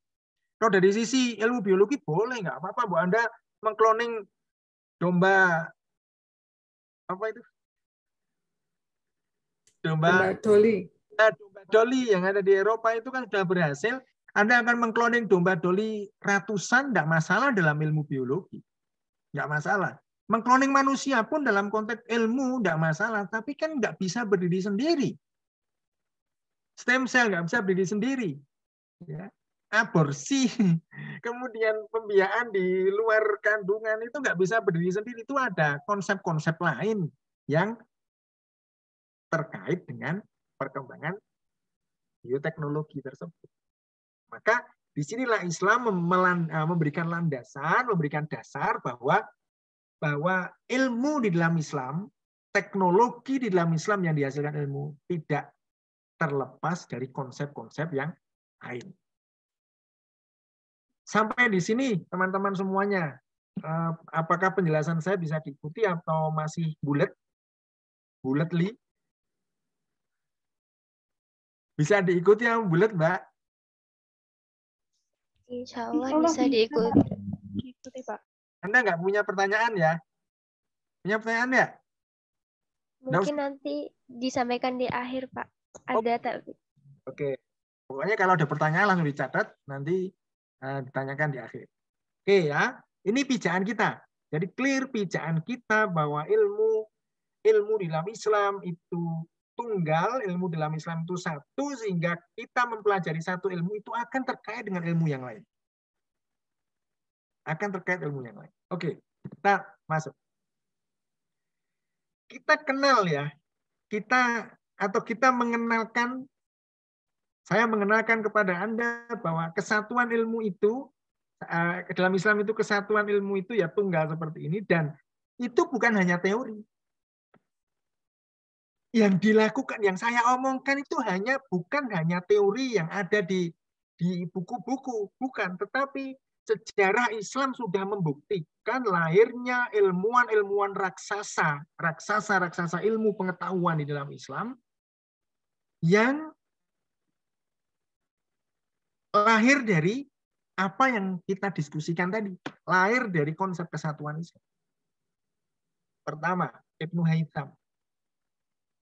Kalau dari sisi ilmu biologi boleh enggak? Apa-apa Bu Anda mengkloning domba apa itu? Domba Dolly. Domba Dolly yang ada di Eropa itu kan sudah berhasil. Anda akan mengkloning domba Dolly ratusan, tidak masalah dalam ilmu biologi. Tidak masalah. Mengkloning manusia pun dalam konteks ilmu tidak masalah. Tapi kan nggak bisa berdiri sendiri. Stem cell nggak bisa berdiri sendiri. Ya. Aborsi, kemudian pembiayaan di luar kandungan itu nggak bisa berdiri sendiri. Itu ada konsep-konsep lain yang terkait dengan perkembangan bioteknologi tersebut. Maka disinilah Islam memberikan landasan, memberikan dasar bahwa ilmu di dalam Islam, teknologi di dalam Islam yang dihasilkan ilmu tidak terlepas dari konsep-konsep yang lain. Sampai di sini teman-teman semuanya, apakah penjelasan saya bisa diikuti atau masih bulat li? Bisa diikuti yang bulat, Mbak? Insya Allah bisa diikuti, Pak. Anda nggak punya pertanyaan ya? Punya pertanyaan ya? Mungkin nanti disampaikan di akhir, Pak. Ada tapi. Oke. Pokoknya kalau ada pertanyaan langsung dicatat, nanti ditanyakan di akhir. Oke ya. Ini pijaan kita. Jadi clear pijaan kita bahwa ilmu di dalam Islam itu tunggal, ilmu dalam Islam itu satu, sehingga kita mempelajari satu ilmu itu akan terkait dengan ilmu yang lain. Akan terkait ilmu yang lain. Oke, kita masuk. Kita kenal ya, kita mengenalkan, saya mengenalkan kepada Anda bahwa kesatuan ilmu itu, dalam Islam itu kesatuan ilmu itu ya tunggal seperti ini, dan itu bukan hanya teori. Yang dilakukan, yang saya omongkan itu bukan hanya teori yang ada di buku-buku, bukan, tetapi sejarah Islam sudah membuktikan lahirnya ilmuwan-ilmuwan raksasa ilmu pengetahuan di dalam Islam yang lahir dari apa yang kita diskusikan tadi, lahir dari konsep kesatuan Islam. Pertama, Ibnu Haytham.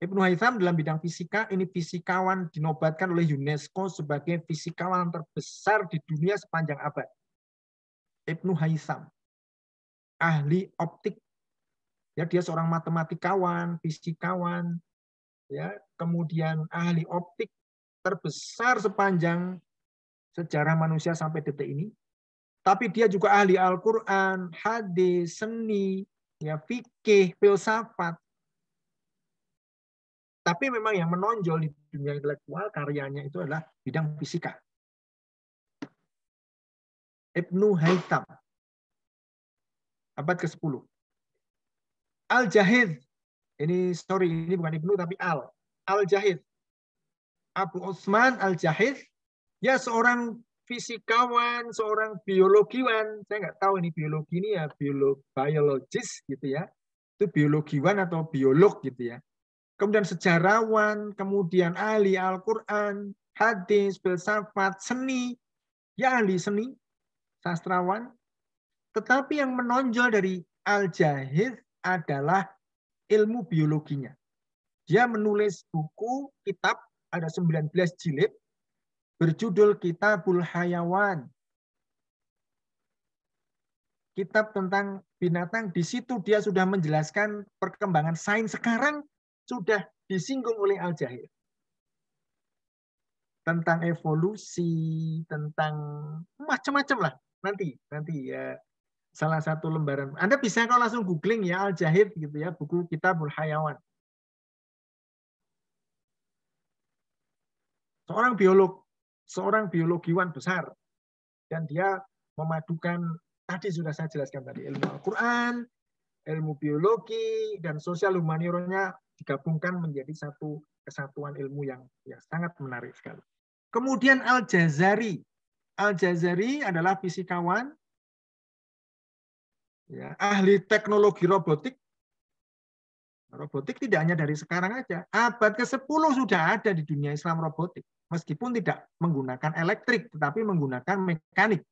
Ibnu Haytham dalam bidang fisika, ini fisikawan dinobatkan oleh UNESCO sebagai fisikawan terbesar di dunia sepanjang abad. Ibnu Haytham, ahli optik. Ya, dia seorang matematikawan, fisikawan, ya, kemudian ahli optik terbesar sepanjang sejarah manusia sampai detik ini. Tapi dia juga ahli Al-Quran, hadis, seni, ya, fikih, filsafat. Tapi memang yang menonjol di dunia intelektual karyanya itu adalah bidang fisika. Ibnu Haytham, abad ke-10. Al-Jahid, ini bukan Ibnu tapi Al-Jahid. Abu Utsman Al-Jahid, ya seorang fisikawan, seorang biologiwan. Saya nggak tahu ini biologi ini ya biologis gitu ya. Itu biologiwan atau biolog gitu ya. Kemudian sejarawan, kemudian ahli Al-Quran, hadis, filsafat, seni, ya ahli seni, sastrawan. Tetapi yang menonjol dari Al-Jahid adalah ilmu biologinya. Dia menulis buku, kitab, ada 19 jilid, berjudul Kitabul Hayawan. Kitab tentang binatang, di situ dia sudah menjelaskan perkembangan sains sekarang sudah disinggung oleh Al-Jahid. Tentang evolusi, tentang macam-macam lah. Nanti ya salah satu lembaran. Anda bisa kalau langsung googling ya Al-Jahid gitu ya, buku Kitabul Hayawan. Seorang biologiwan besar, dan dia memadukan, tadi sudah saya jelaskan tadi, ilmu Al-Quran, ilmu biologi, dan sosial humaniornya digabungkan menjadi satu kesatuan ilmu yang sangat menarik sekali. Kemudian Al-Jazari. Al-Jazari adalah fisikawan, ya, ahli teknologi robotik. Robotik tidak hanya dari sekarang aja. Abad ke-10 sudah ada di dunia Islam robotik. Meskipun tidak menggunakan elektrik, tetapi menggunakan mekanik.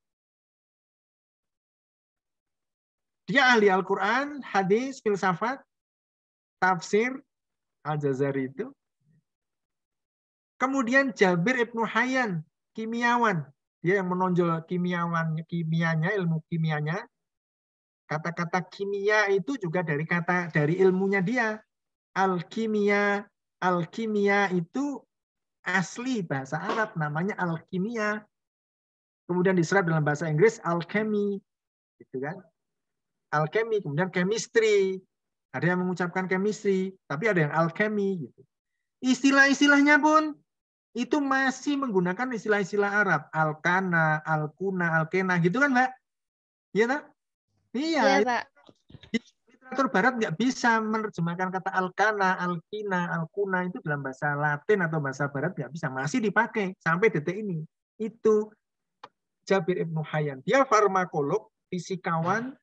Dia ahli Al-Quran, hadis, filsafat, tafsir, Al-Jazari itu. Kemudian Jabir Ibnu Hayyan, kimiawan. Dia yang menonjol kimianya, ilmu kimianya. Kata-kata kimia itu juga dari ilmunya dia. Al-kimia itu asli bahasa Arab, namanya alkimia. Kemudian diserap dalam bahasa Inggris alchemy, gitu kan? Alchemy, kemudian chemistry. Ada yang mengucapkan chemistry, tapi ada yang alchemy gitu. Istilah-istilahnya pun itu masih menggunakan istilah-istilah Arab, alkana, alkuna, alkena, gitu kan, Mbak? Iya, tak? Iya, Pak. Di literatur Barat nggak bisa menerjemahkan kata alkana, alkina, alkuna itu dalam bahasa Latin atau bahasa Barat nggak bisa, masih dipakai sampai detik ini. Itu Jabir Ibnu Hayyan. Dia farmakolog, fisikawan,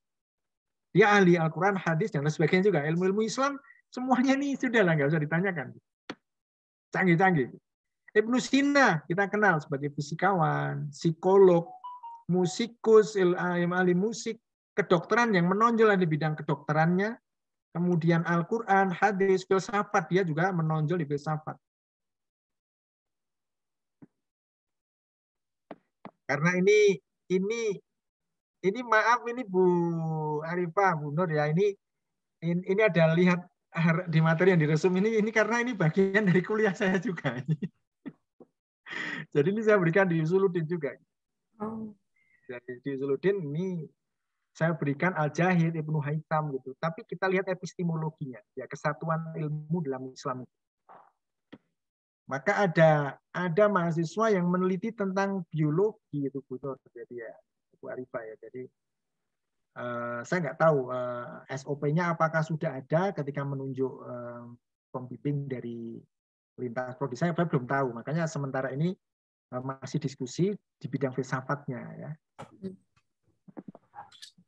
dia ahli Al-Quran, hadis, dan lain sebagainya juga. Ilmu-ilmu Islam, semuanya ini sudah lah, nggak usah ditanyakan. Canggih-canggih. Ibnu Sina, kita kenal sebagai fisikawan, psikolog, musikus, ahli musik, kedokteran yang menonjol di bidang kedokterannya, kemudian Al-Quran, hadis, filsafat, dia juga menonjol di filsafat. Karena ini maaf ini Bu Arifah, Bu Nur ya, ini ada lihat di materi yang diresum ini karena ini bagian dari kuliah saya juga. Jadi ini saya berikan di Usuluddin juga. Jadi di Usuluddin ini saya berikan Al-Jahid, Ibnu Haytham gitu. Tapi kita lihat epistemologinya, ya kesatuan ilmu dalam Islam itu. Maka ada mahasiswa yang meneliti tentang biologi itu Bu Nur, jadi ya Bu Arifah ya. Jadi saya nggak tahu SOP-nya apakah sudah ada ketika menunjuk pembimbing dari lintas prodi. Saya belum tahu. Makanya sementara ini masih diskusi di bidang filsafatnya ya.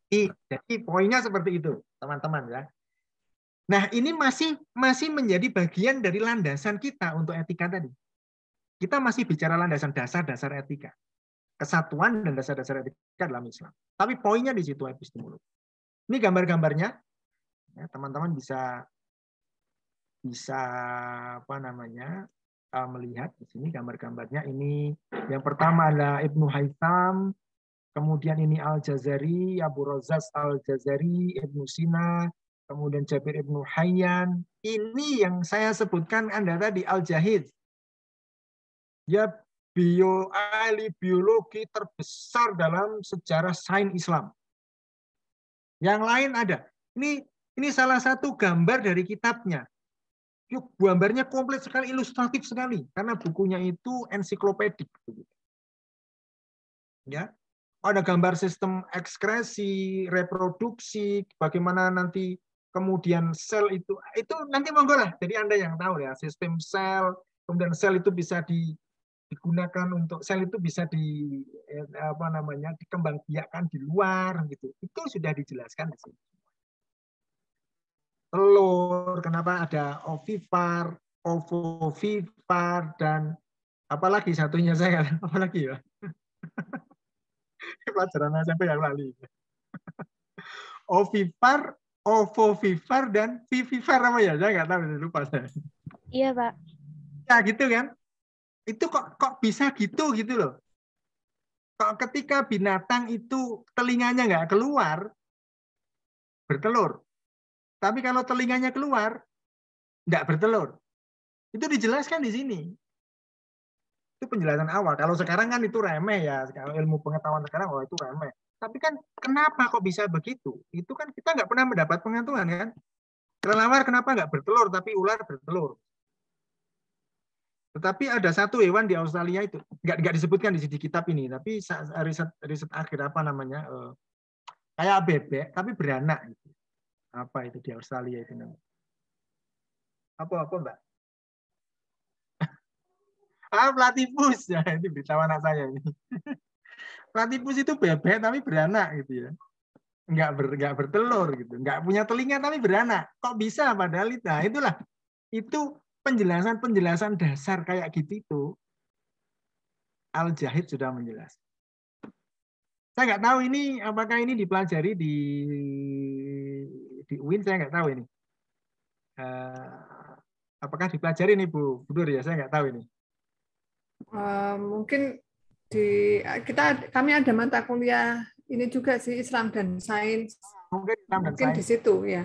Jadi poinnya seperti itu, teman-teman ya. Nah, ini masih menjadi bagian dari landasan kita untuk etika tadi. Kita masih bicara landasan dasar-dasar etika. Kesatuan dan dasar-dasar etika dalam Islam. Tapi poinnya di situ epistemologi. Ini gambar-gambarnya. Ya, teman-teman bisa melihat di sini gambar-gambarnya. Ini yang pertama adalah Ibnu Haytham, kemudian ini Al-Jazari, Abu Razaz Al-Jazari, Ibnu Sina, kemudian Jabir Ibnu Hayyan. Ini yang saya sebutkan Anda tadi, Al-Jahid. Ya, ahli biologi terbesar dalam sejarah sains Islam. Yang lain ada. Ini salah satu gambar dari kitabnya. Yuk, gambarnya komplit sekali, ilustratif sekali, karena bukunya itu ensiklopedik. Ya, ada gambar sistem ekskresi, reproduksi, bagaimana nanti kemudian sel itu nanti monggo lah. Jadi Anda yang tahu ya, sistem sel, kemudian sel itu bisa digunakan untuk sel itu bisa dikembangbiakkan di luar gitu. Itu sudah dijelaskan di sini. Telur, kenapa ada ovipar, ovovivipar, dan apalagi satunya saya, apalagi ya? Pelajaran SMP yang lali. Ovipar, ovovivipar, dan vivipar apa ya? Saya nggak tahu, lupa saya. Iya, Pak. Ya gitu kan? Itu kok bisa gitu loh. Kok ketika binatang itu telinganya nggak keluar, bertelur. Tapi kalau telinganya keluar, nggak bertelur. Itu dijelaskan di sini. Itu penjelasan awal. Kalau sekarang kan itu remeh ya. Kalau ilmu pengetahuan sekarang, itu remeh. Tapi kan kenapa kok bisa begitu? Itu kan kita nggak pernah mendapat pengetahuan kan. Kelelawar kenapa nggak bertelur, tapi ular bertelur. Tetapi ada satu hewan di Australia itu, nggak disebutkan di kitab ini, tapi riset akhir apa namanya, kayak bebek, tapi beranak. Apa itu di Australia itu namanya? Apa Mbak? Platypus ya, ini berita anak saya ini. Platypus itu bebek tapi beranak gitu ya, nggak bertelur gitu, nggak punya telinga tapi beranak. Kok bisa padahal itu? Nah, itulah itu penjelasan dasar kayak gitu itu Al-Jahid sudah menjelaskan. Saya nggak tahu ini apakah ini dipelajari di UIN, saya nggak tahu ini. Apakah dipelajari nih Bu Nur ya? Saya nggak tahu ini. Mungkin kami ada mata kuliah ini juga sih, Islam dan Sains. Mungkin di situ ya.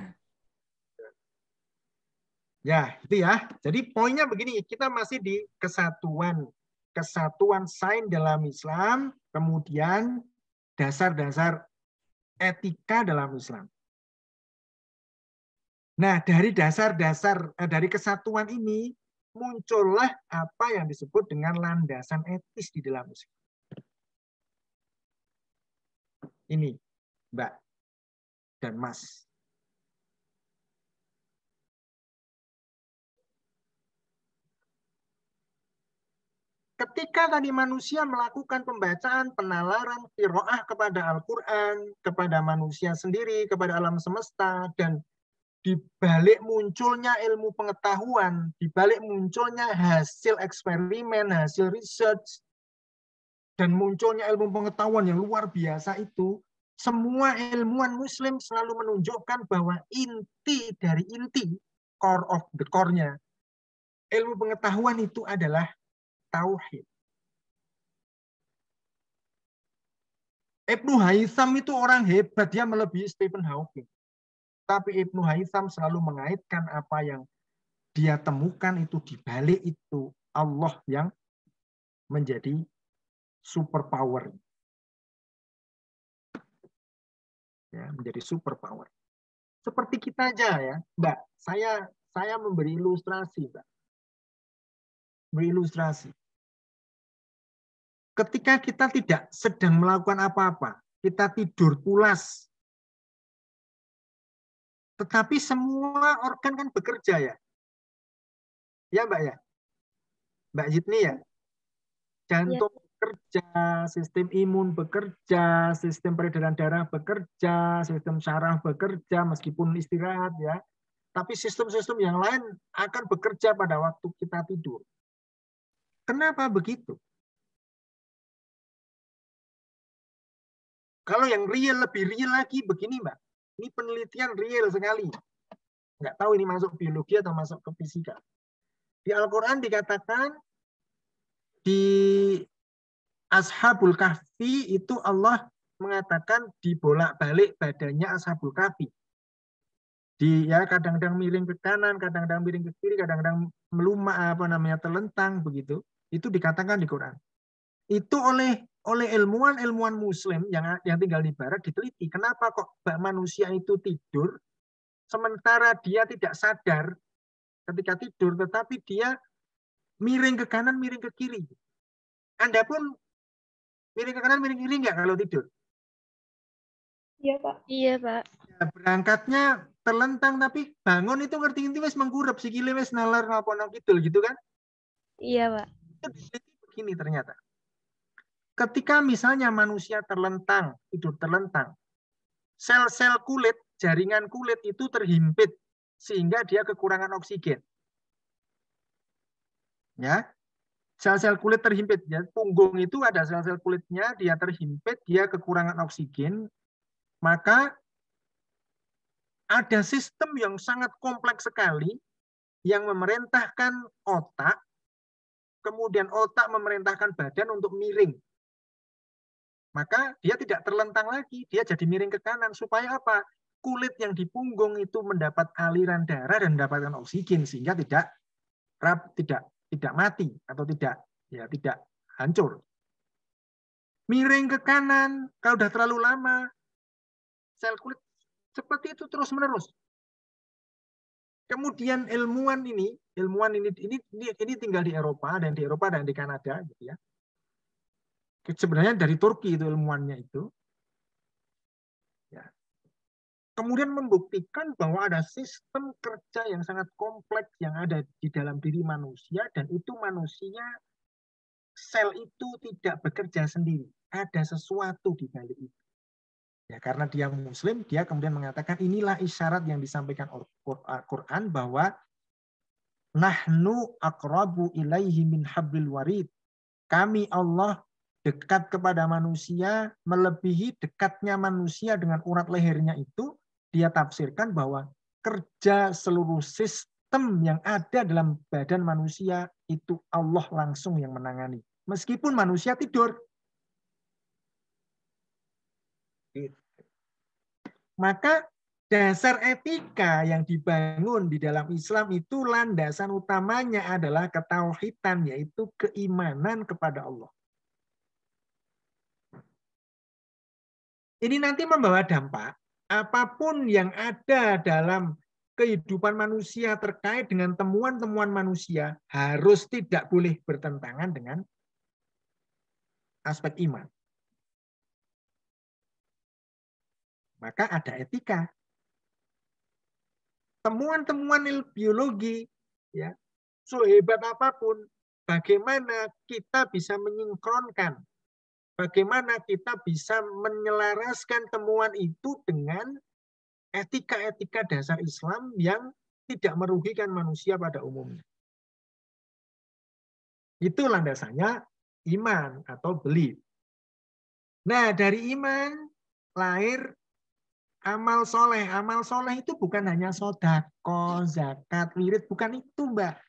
Ya, itu ya. Jadi poinnya begini, kita masih di kesatuan sains dalam Islam, kemudian dasar-dasar etika dalam Islam. Nah, dari dasar-dasar dari kesatuan ini muncullah apa yang disebut dengan landasan etis di dalam Islam. Ini, Mbak dan Mas. Ketika tadi manusia melakukan pembacaan, penalaran, qiraah kepada Al-Quran, kepada manusia sendiri, kepada alam semesta, dan di balik munculnya ilmu pengetahuan, di balik munculnya hasil eksperimen, hasil research, dan munculnya ilmu pengetahuan yang luar biasa itu, semua ilmuwan Muslim selalu menunjukkan bahwa inti dari inti, core of the core-nya, ilmu pengetahuan itu adalah tauhid. Ibnu Haytham itu orang hebat, dia melebihi Stephen Hawking. Tapi Ibnu Haytham selalu mengaitkan apa yang dia temukan itu di balik itu Allah yang menjadi superpower. Ya, menjadi superpower. Seperti kita aja ya, Mbak. Saya memberi ilustrasi, Mbak. Memberi ilustrasi. Ketika kita tidak sedang melakukan apa-apa, kita tidur pulas, tetapi semua organ kan bekerja ya. Ya Mbak ya? Mbak Jitni ya? Jantung bekerja, sistem imun bekerja, sistem peredaran darah bekerja, sistem syaraf bekerja meskipun istirahat ya. Tapi sistem-sistem yang lain akan bekerja pada waktu kita tidur. Kenapa begitu? Kalau yang real, lebih real lagi begini Mbak. Ini penelitian real sekali. Nggak tahu ini masuk biologi atau masuk ke fisika. Di Al-Quran dikatakan di Ashabul Kahfi itu Allah mengatakan dibolak-balik badannya Ashabul Kahfi. Ya kadang-kadang miring ke kanan, kadang-kadang miring ke kiri, kadang-kadang melumak terlentang begitu. Itu dikatakan di Quran. Itu oleh ilmuwan Muslim yang tinggal di Barat diteliti. Kenapa kok manusia itu tidur sementara dia tidak sadar ketika tidur, tetapi dia miring ke kanan, miring ke kiri. Anda pun miring ke kanan, miring ke kiri nggak kalau tidur? Iya, Pak. Iya, Pak. Ya, berangkatnya terlentang, tapi bangun itu ngerti-ngerti wis mengkurep, sikile wis nalar napa kidul gitu kan? Iya, Pak. Itu begini ternyata. Ketika misalnya manusia terlentang, tidur terlentang, sel-sel kulit, jaringan kulit itu terhimpit sehingga dia kekurangan oksigen. Ya, sel-sel kulit terhimpit. Ya, punggung itu ada sel-sel kulitnya, dia terhimpit, dia kekurangan oksigen, maka ada sistem yang sangat kompleks sekali yang memerintahkan otak, kemudian otak memerintahkan badan untuk miring. Maka dia tidak terlentang lagi, dia jadi miring ke kanan. Supaya apa? Kulit yang di punggung itu mendapat aliran darah dan mendapatkan oksigen sehingga tidak mati atau tidak hancur. Miring ke kanan, kalau sudah terlalu lama, sel kulit seperti itu terus-menerus. Kemudian ilmuwan ini tinggal di Eropa dan di Kanada, gitu ya. Sebenarnya dari Turki itu ilmuwannya itu. Ya. Kemudian membuktikan bahwa ada sistem kerja yang sangat kompleks yang ada di dalam diri manusia, dan itu manusia, sel itu tidak bekerja sendiri. Ada sesuatu di balik itu. Ya, karena dia Muslim, dia kemudian mengatakan inilah isyarat yang disampaikan Al-Quran bahwa nahnu aqrabu ilaihi min hablil warid. Kami Allah dekat kepada manusia melebihi dekatnya manusia dengan urat lehernya itu. Dia tafsirkan bahwa kerja seluruh sistem yang ada dalam badan manusia itu Allah langsung yang menangani. Meskipun manusia tidur. Maka dasar etika yang dibangun di dalam Islam itu landasan utamanya adalah ketauhidan, yaitu keimanan kepada Allah. Ini nanti membawa dampak apapun yang ada dalam kehidupan manusia terkait dengan temuan-temuan manusia harus tidak boleh bertentangan dengan aspek iman. Maka ada etika. Temuan-temuan biologi, ya, sehebat apapun, bagaimana kita bisa menyinkronkan, bagaimana kita bisa menyelaraskan temuan itu dengan etika-etika dasar Islam yang tidak merugikan manusia pada umumnya. Itu landasannya iman atau belief. Nah, dari iman lahir amal soleh. Amal soleh itu bukan hanya sodako, zakat, wirid. Bukan itu, Mbak.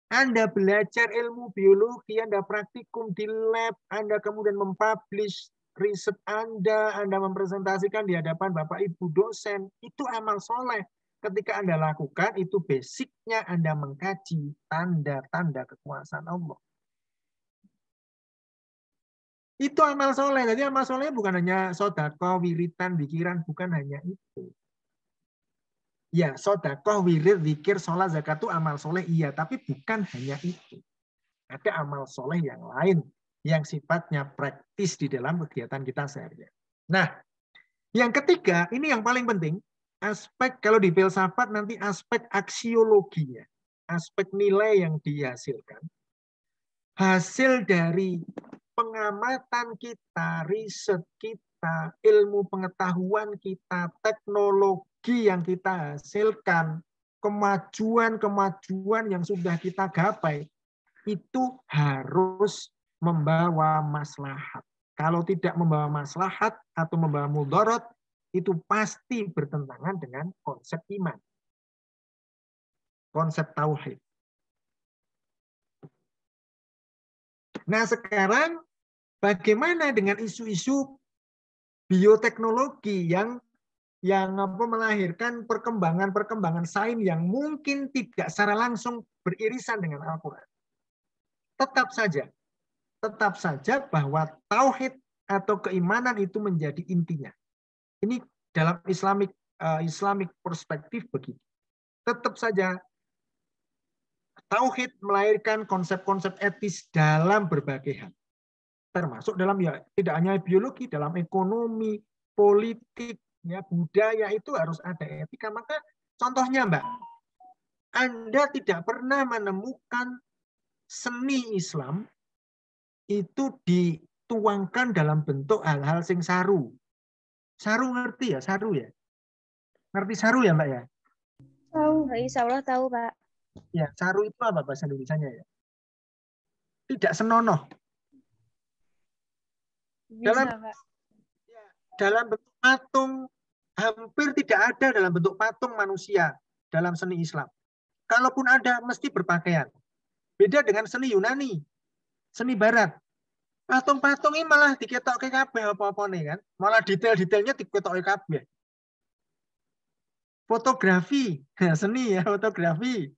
Anda belajar ilmu biologi, Anda praktikum di lab, Anda kemudian mempublish riset Anda mempresentasikan di hadapan Bapak Ibu dosen. Itu amal soleh. Ketika Anda lakukan, itu basicnya Anda mengkaji tanda-tanda kekuasaan Allah. Itu amal soleh. Jadi amal soleh bukan hanya sodako, wiritan, pikiran, bukan hanya itu. Ya, sodako, wirid, zikir, sholat, zakat itu amal soleh, iya. Tapi bukan hanya itu. Ada amal soleh yang lain yang sifatnya praktis di dalam kegiatan kita sehari-hari. Nah, yang ketiga, ini yang paling penting, aspek kalau di filsafat nanti aspek aksiologinya, aspek nilai yang dihasilkan. Hasil dari pengamatan kita, riset kita, ilmu pengetahuan kita, teknologi yang kita hasilkan, kemajuan-kemajuan yang sudah kita gapai, itu harus membawa maslahat. Kalau tidak membawa maslahat atau membawa mudarat, itu pasti bertentangan dengan konsep iman. Konsep tauhid. Nah, sekarang bagaimana dengan isu-isu bioteknologi yang melahirkan perkembangan sains yang mungkin tidak secara langsung beririsan dengan Al-Quran? Tetap saja bahwa tauhid atau keimanan itu menjadi intinya. Ini dalam Islamic perspektif begitu. tetap saja tauhid melahirkan konsep-konsep etis dalam berbagai hal. Termasuk dalam ya tidak hanya biologi, dalam ekonomi, politik, ya budaya itu harus ada etika. Maka contohnya Mbak, Anda tidak pernah menemukan seni Islam itu dituangkan dalam bentuk hal-hal sing saru. Saru ngerti ya, saru ya? Ngerti saru ya Mbak ya? Tahu, insya Allah tahu Pak. Ya, saru itu apa bahasa Indonesianya ya? Tidak senonoh. Bisa Pak. Dalam bentuk patung, hampir tidak ada dalam bentuk patung manusia dalam seni Islam. Kalaupun ada, mesti berpakaian. Beda dengan seni Yunani, seni Barat. Patung-patung ini malah diketok ke kabeh apa-apa nih kan. Malah detail-detailnya diketok ke kabeh. Fotografi, seni ya, fotografi.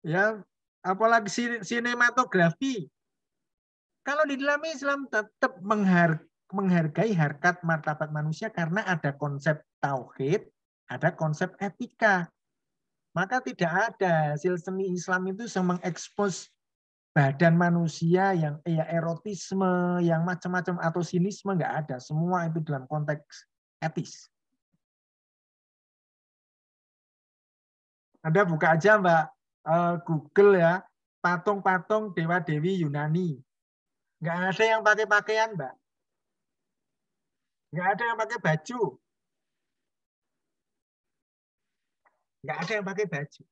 Ya, apalagi sinematografi. Kalau di dalam Islam tetap menghargai harkat martabat manusia karena ada konsep tauhid, ada konsep etika. Maka tidak ada hasil seni Islam itu yang mengekspos badan manusia yang erotisme, yang macam-macam atau sinisme, nggak ada. Semua itu dalam konteks etis. Anda buka aja Mbak Google ya, patung-patung dewa-dewi Yunani. Nggak ada yang pakai pakaian Mbak. Nggak ada yang pakai baju. Nggak ada yang pakai baju.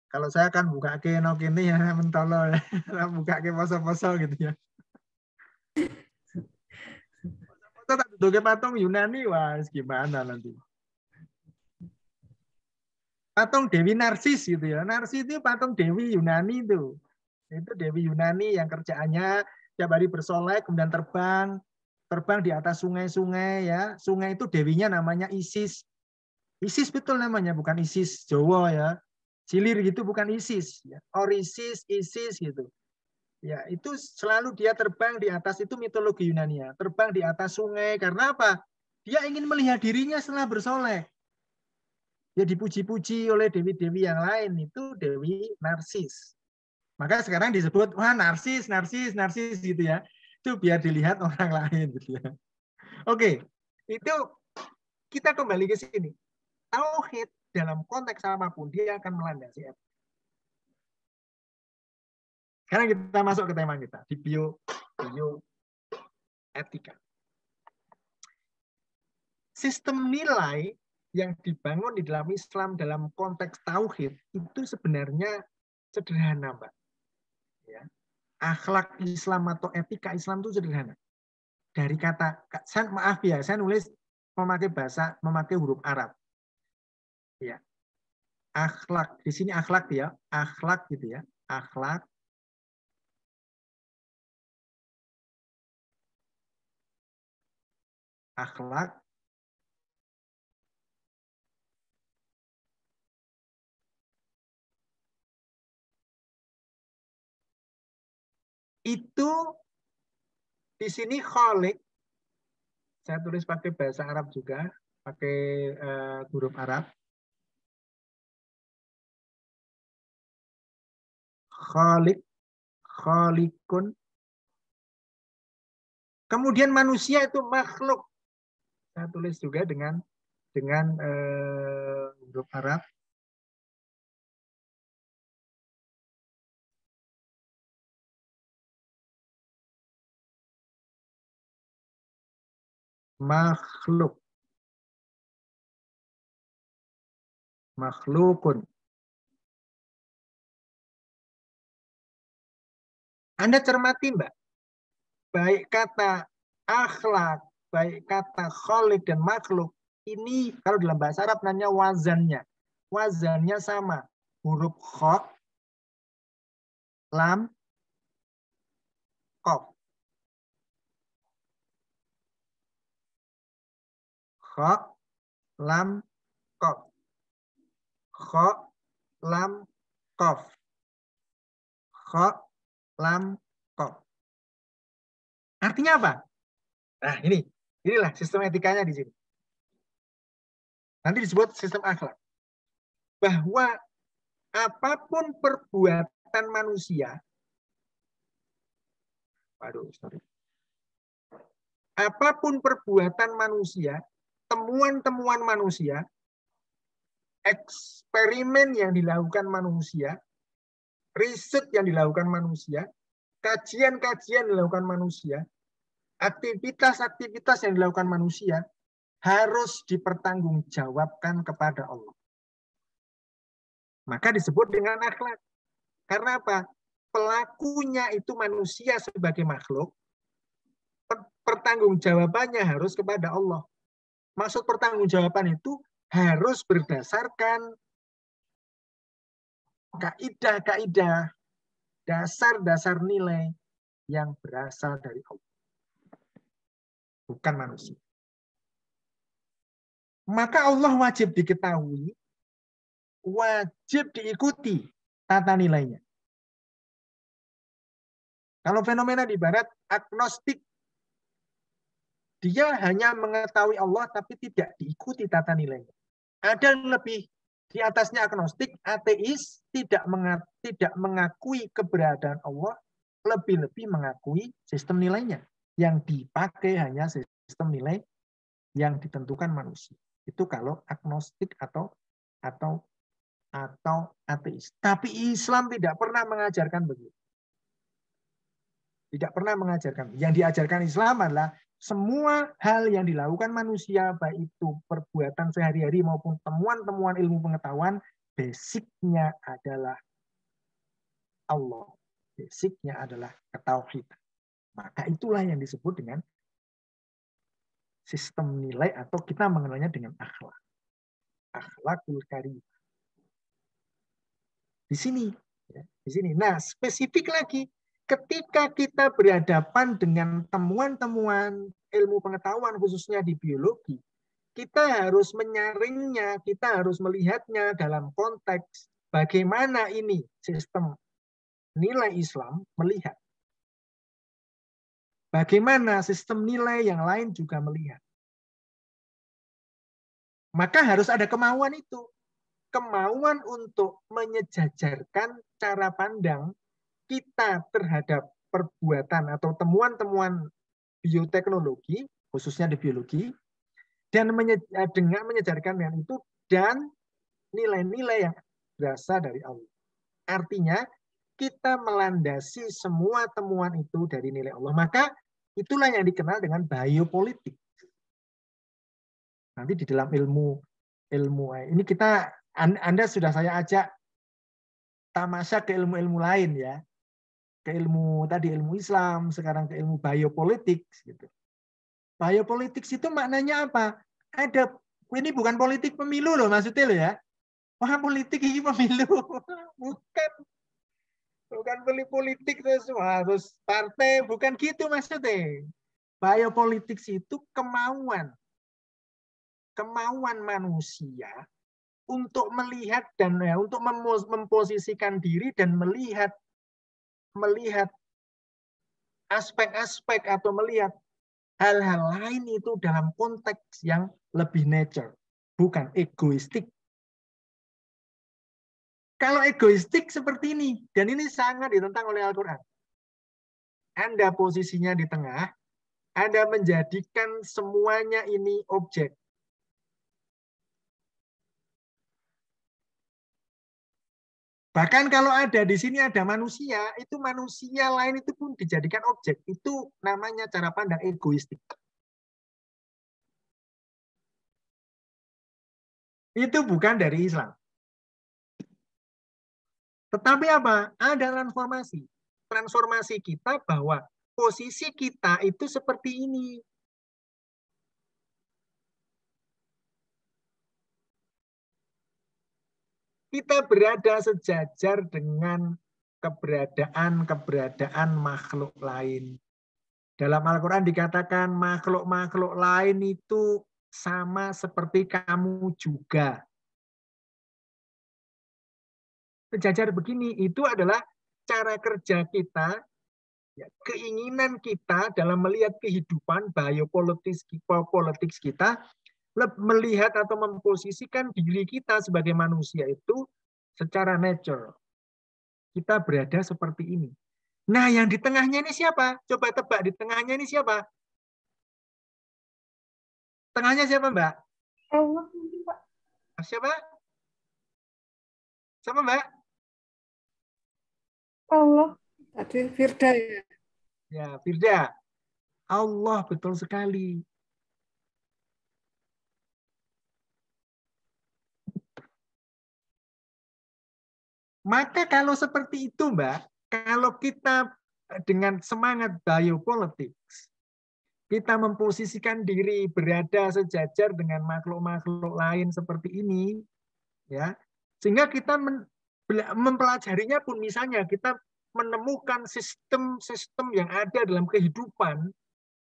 Kalau saya kan buka ke ini ya mentolo ya, buka ke poso-poso gitu ya. Poso tak duduk patung Yunani, wah gimana nanti. Patung Dewi Narsis gitu ya. Narsis itu patung Dewi Yunani itu. Itu Dewi Yunani yang kerjaannya tiap hari bersolek kemudian terbang di atas sungai-sungai ya. Sungai itu dewinya namanya Isis. Isis betul namanya, bukan Isis Jawa ya. Cilir gitu bukan Isis ya. Orisis, Isis gitu. Ya, itu selalu dia terbang di atas, itu mitologi Yunani ya. Terbang di atas sungai karena apa? Dia ingin melihat dirinya setelah bersolek. Ya dipuji-puji oleh dewi-dewi yang lain, itu Dewi Narsis. Maka sekarang disebut wah narsis gitu ya. Itu biar dilihat orang lain gitu ya. Oke, itu kita kembali ke sini. Tauhid dalam konteks apapun dia akan melandasi etika. Sekarang kita masuk ke tema kita di bioetika. Sistem nilai yang dibangun di dalam Islam dalam konteks tauhid itu sebenarnya sederhana, Mbak. Ya. Akhlak Islam atau etika Islam itu sederhana. Dari kata, maaf ya, saya nulis memakai huruf Arab. Ya. Akhlak, di sini akhlak ya, akhlak gitu ya, akhlak. Akhlak itu di sini khalik, saya tulis pakai bahasa Arab juga, pakai huruf Arab. Khalik, khalikun. Kemudian manusia itu makhluk. Saya tulis juga dengan huruf Arab. Makhluk. Makhlukun. Anda cermati, Mbak. Baik kata akhlak, baik kata khalik dan makhluk, ini kalau dalam bahasa Arab namanya wazannya. Wazannya sama. Huruf kha, lam, qaf. Kha, lam, qaf. Kha, lam, qaf. Kha, lam, qaf. Artinya apa? Nah, inilah sistem etikanya di sini. Nanti disebut sistem akhlak. Bahwa apapun perbuatan manusia, apapun perbuatan manusia, temuan-temuan manusia, eksperimen yang dilakukan manusia, riset yang dilakukan manusia, kajian-kajian yang dilakukan manusia, aktivitas-aktivitas yang dilakukan manusia, harus dipertanggungjawabkan kepada Allah. Maka disebut dengan akhlak. Karena apa? Pelakunya itu manusia sebagai makhluk, pertanggungjawabannya harus kepada Allah. Maksud pertanggungjawaban itu harus berdasarkan kaidah-kaidah, dasar-dasar nilai yang berasal dari Allah. Bukan manusia. Maka Allah wajib diketahui, wajib diikuti tata nilainya. Kalau fenomena di barat agnostik, dia hanya mengetahui Allah tapi tidak diikuti tata nilainya. Ada yang lebih di atasnya agnostik, ateis, tidak mengakui keberadaan Allah, lebih-lebih mengakui sistem nilainya. Yang dipakai hanya sistem nilai yang ditentukan manusia. Itu kalau agnostik atau ateis. Tapi Islam tidak pernah mengajarkan begitu. Tidak pernah mengajarkan. Yang diajarkan Islam adalah semua hal yang dilakukan manusia, baik itu perbuatan sehari-hari maupun temuan-temuan ilmu pengetahuan, basicnya adalah Allah. Basicnya adalah ketauhidan. Maka itulah yang disebut dengan sistem nilai atau kita mengenalnya dengan akhlak. Akhlakul karimah. Di sini. Di sini. Nah, spesifik lagi. Ketika kita berhadapan dengan temuan-temuan ilmu pengetahuan, khususnya di biologi, kita harus menyaringnya, kita harus melihatnya dalam konteks bagaimana ini sistem nilai Islam melihat. Bagaimana sistem nilai yang lain juga melihat. Maka harus ada kemauan itu. Kemauan untuk menyejajarkan cara pandang kita terhadap perbuatan atau temuan-temuan bioteknologi, khususnya di biologi, dan dengan menyejarkan dengan itu dan nilai-nilai yang berasal dari Allah. Artinya, kita melandasi semua temuan itu dari nilai Allah. Maka itulah yang dikenal dengan biopolitik. Nanti di dalam ilmu ini kita, Anda sudah saya ajak tamasya ke ilmu-ilmu lain ya. Ke ilmu tadi ilmu Islam, sekarang ke ilmu biopolitik gitu. Biopolitik itu maknanya apa? Ini bukan politik pemilu loh maksudnya loh ya. Wah, politik ini pemilu. Bukan politik terus harus partai, bukan gitu maksudnya. Biopolitik itu kemauan manusia untuk melihat dan untuk memposisikan diri dan melihat aspek-aspek atau melihat hal-hal lain itu dalam konteks yang lebih nature, bukan egoistik. Kalau egoistik seperti ini, dan ini sangat ditentang oleh Al-Quran. Anda posisinya di tengah, Anda menjadikan semuanya ini objek. Bahkan kalau ada di sini ada manusia, itu manusia lain itu pun dijadikan objek. Itu namanya cara pandang egoistik. Itu bukan dari Islam. Tetapi apa? Ada transformasi. Transformasi kita bahwa posisi kita itu seperti ini. Kita berada sejajar dengan keberadaan makhluk lain. Dalam Al-Quran dikatakan makhluk-makhluk lain itu sama seperti kamu juga. Sejajar begini, itu adalah cara kerja kita, keinginan kita dalam melihat kehidupan biopolitik kita, melihat atau memposisikan diri kita sebagai manusia itu secara nature. Kita berada seperti ini. Nah, yang di tengahnya ini siapa? Coba tebak, di tengahnya ini siapa? Tengahnya siapa, Mbak? Allah mungkin, Pak. Siapa? Siapa, Mbak? Allah. Tadi Firda ya. Ya, Firda. Allah, betul sekali. Maka kalau seperti itu, Mbak, kalau kita dengan semangat biopolitics, kita memposisikan diri berada sejajar dengan makhluk-makhluk lain seperti ini, ya, sehingga kita mempelajarinya pun misalnya kita menemukan sistem-sistem yang ada dalam kehidupan,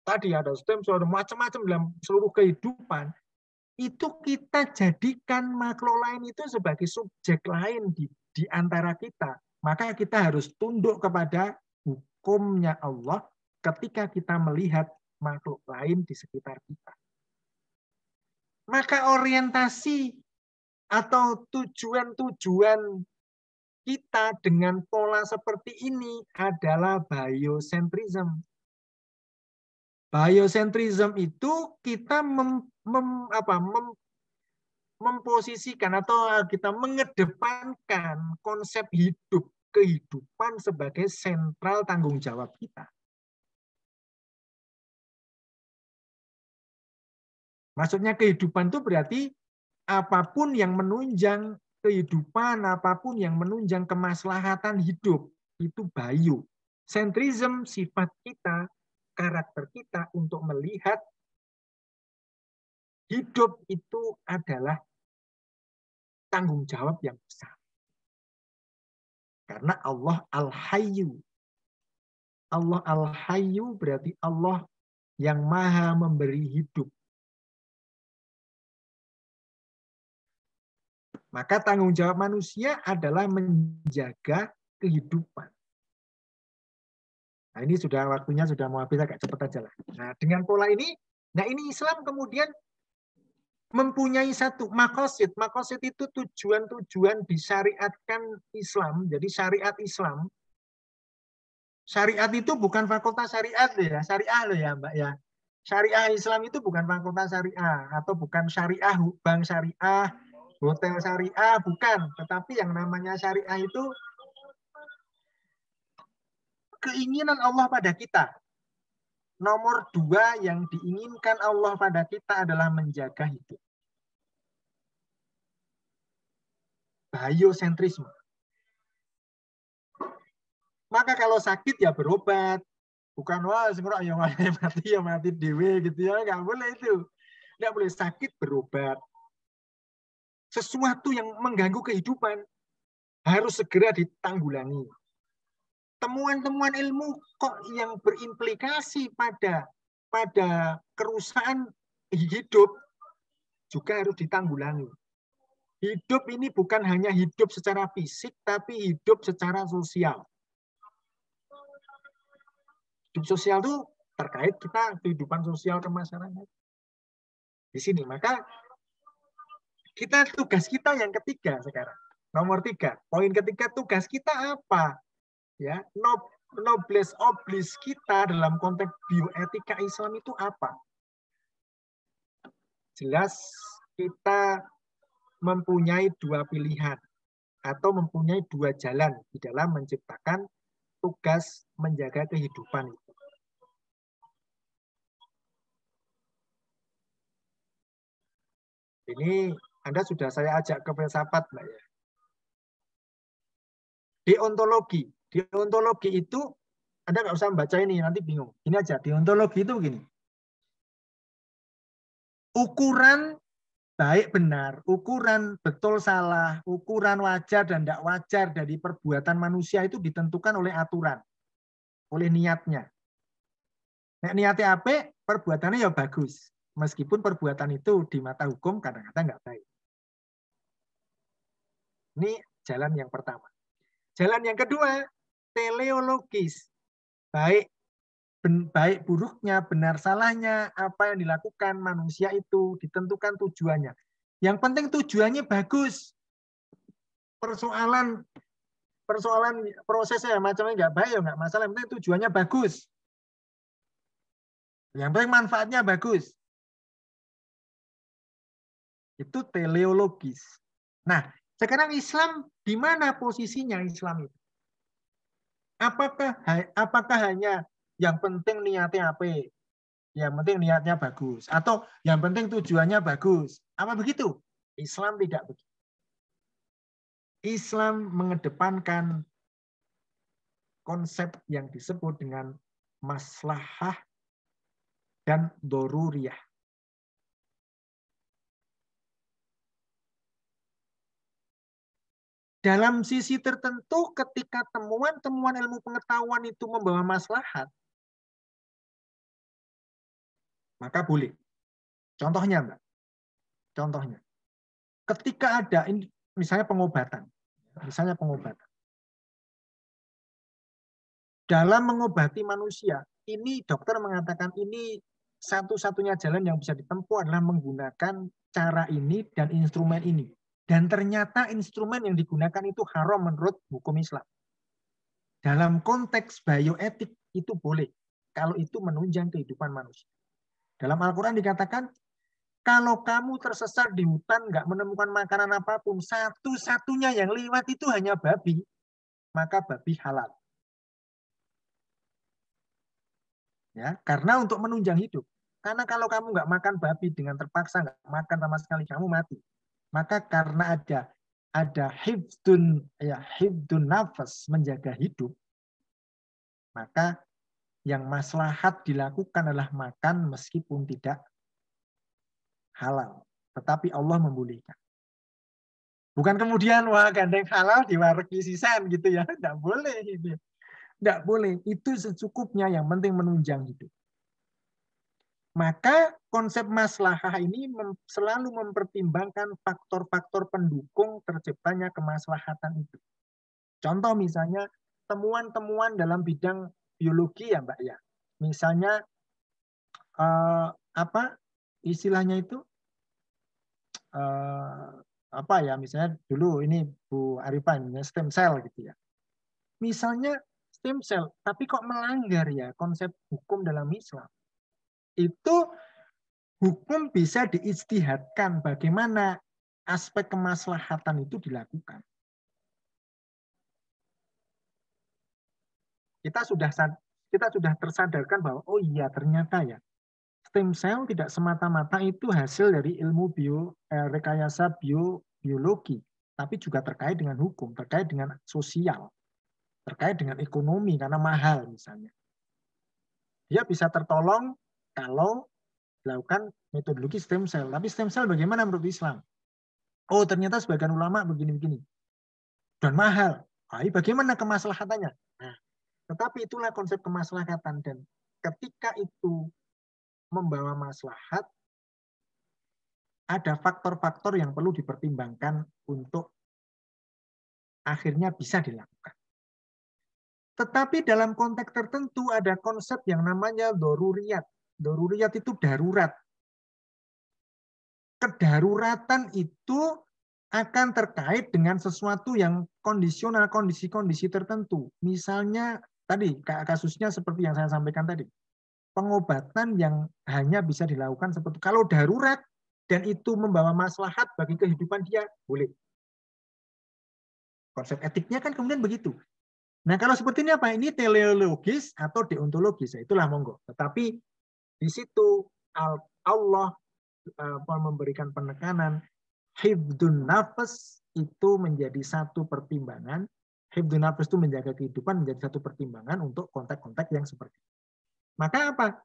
tadi ada sistem macam-macam dalam seluruh kehidupan, itu kita jadikan makhluk lain itu sebagai subjek lain di antara kita. Maka kita harus tunduk kepada hukumnya Allah ketika kita melihat makhluk lain di sekitar kita. Maka orientasi atau tujuan-tujuan kita dengan pola seperti ini adalah biocentrism. Biocentrism itu kita memposisikan atau kita mengedepankan konsep kehidupan sebagai sentral tanggung jawab kita. Maksudnya kehidupan itu berarti apapun yang menunjang kehidupan, apapun yang menunjang kemaslahatan hidup, itu biocentrism, sifat kita, karakter kita untuk melihat hidup itu adalah tanggung jawab yang besar. Karena Allah Al-Hayyu. Allah Al-Hayyu berarti Allah yang maha memberi hidup. Maka tanggung jawab manusia adalah menjaga kehidupan. Nah, ini waktunya sudah mau habis, agak cepat aja lah. Nah, dengan pola ini, ini Islam kemudian mempunyai satu makosid. Makosid itu tujuan-tujuan disyariatkan Islam. Jadi syariat Islam. Syariat itu bukan fakultas syariat ya, syariah loh ya Mbak ya. Syariah Islam itu bukan fakultas syariah atau bukan syariah bank syariah, hotel syariah, bukan. Tetapi yang namanya syariah itu keinginan Allah pada kita. Nomor 2 yang diinginkan Allah pada kita adalah menjaga hidup. Biocentrisme. Maka kalau sakit ya berobat. Bukan ya mati dewe gitu ya, nggak boleh itu. Nggak boleh, sakit berobat. Sesuatu yang mengganggu kehidupan harus segera ditanggulangi. Temuan-temuan ilmu kok yang berimplikasi pada kerusakan hidup juga harus ditanggulangi. Hidup ini bukan hanya hidup secara fisik, tapi hidup secara sosial. Hidup sosial itu terkait kita kehidupan sosial kemasyarakat. Di sini, maka tugas kita yang ketiga sekarang. Nomor 3, poin ketiga, tugas kita apa? Ya, noblesse oblige kita dalam konteks bioetika Islam itu apa? Jelas kita mempunyai 2 pilihan atau mempunyai 2 jalan di dalam menciptakan tugas menjaga kehidupan itu. Ini Anda sudah saya ajak ke filsafat, Mbak ya. Deontologi. Deontologi itu Anda nggak usah baca ini, nanti bingung. Ini aja, deontologi itu begini. Ukuran baik benar, ukuran betul salah, ukuran wajar dan tidak wajar dari perbuatan manusia itu ditentukan oleh aturan, oleh niatnya. Nek niatnya apik, perbuatannya ya bagus. Meskipun perbuatan itu di mata hukum kadang-kadang nggak baik. Ini jalan yang pertama. Jalan yang kedua, teleologis. Baik baik buruknya, benar salahnya, apa yang dilakukan manusia itu ditentukan tujuannya. Yang penting tujuannya bagus. Persoalan prosesnya macamnya nggak baik ya nggak masalah. Yang penting tujuannya bagus. Yang penting manfaatnya bagus. Itu teleologis. Nah, sekarang Islam di mana posisinya Islam itu? Apakah hanya yang penting niatnya apa? Yang penting niatnya bagus. Atau yang penting tujuannya bagus. Apa begitu? Islam tidak begitu. Islam mengedepankan konsep yang disebut dengan maslahah dan doruriyah. Dalam sisi tertentu, ketika temuan-temuan ilmu pengetahuan itu membawa maslahat, maka boleh. Contohnya, Mbak. Contohnya. Ketika ada, misalnya pengobatan. Dalam mengobati manusia, ini dokter mengatakan ini satu-satunya jalan yang bisa ditempuh adalah menggunakan cara ini dan instrumen ini. Dan ternyata instrumen yang digunakan itu haram menurut hukum Islam. Dalam konteks bioetik itu boleh, kalau itu menunjang kehidupan manusia. Dalam Al-Quran dikatakan, kalau kamu tersesat di hutan, nggak menemukan makanan apapun, satu-satunya yang lewat itu hanya babi, maka babi halal. Ya, karena untuk menunjang hidup. Karena kalau kamu nggak makan babi dengan terpaksa nggak makan sama sekali, kamu mati. Maka karena ada hifdun nafas, menjaga hidup, maka yang maslahat dilakukan adalah makan meskipun tidak halal. Tetapi Allah membolehkan. Bukan kemudian wah gandeng halal diwaregi sisan gitu ya, tidak boleh gitu. Tidak boleh. Itu secukupnya, yang penting menunjang hidup. Maka konsep maslahah ini selalu mempertimbangkan faktor-faktor pendukung terciptanya kemaslahatan itu. Contoh misalnya temuan-temuan dalam bidang biologi ya Mbak ya. Misalnya apa istilahnya itu apa ya, misalnya dulu ini Bu Arifan stem cell gitu ya. Misalnya stem cell, tapi kok melanggar ya konsep hukum dalam Islam. Itu hukum bisa diijtihadkan bagaimana aspek kemaslahatan itu dilakukan. Kita sudah tersadarkan bahwa oh iya ternyata ya stem cell tidak semata-mata itu hasil dari ilmu rekayasa biologi, tapi juga terkait dengan hukum, terkait dengan sosial, terkait dengan ekonomi karena mahal misalnya. Dia bisa tertolong kalau dilakukan metodologi stem cell. Tapi stem cell bagaimana menurut Islam? Oh, ternyata sebagian ulama begini-begini. Dan mahal. Bagaimana kemaslahatannya? Nah, tetapi itulah konsep kemaslahatan. Dan ketika itu membawa maslahat, ada faktor-faktor yang perlu dipertimbangkan untuk akhirnya bisa dilakukan. Tetapi dalam konteks tertentu ada konsep yang namanya doruriyat. Doruriyat itu darurat. Kedaruratan itu akan terkait dengan sesuatu yang kondisional, kondisi-kondisi tertentu. Misalnya tadi kasusnya seperti yang saya sampaikan tadi. Pengobatan yang hanya bisa dilakukan seperti kalau darurat dan itu membawa maslahat bagi kehidupan dia, boleh. Konsep etiknya kan kemudian begitu. Nah, kalau seperti ini apa? Ini teleologis atau deontologis, itulah monggo. Tetapi di situ Allah memberikan penekanan hifdun nafas itu menjadi satu pertimbangan. Hifdun nafas itu menjaga kehidupan menjadi satu pertimbangan untuk konteks-konteks yang seperti itu. Maka apa?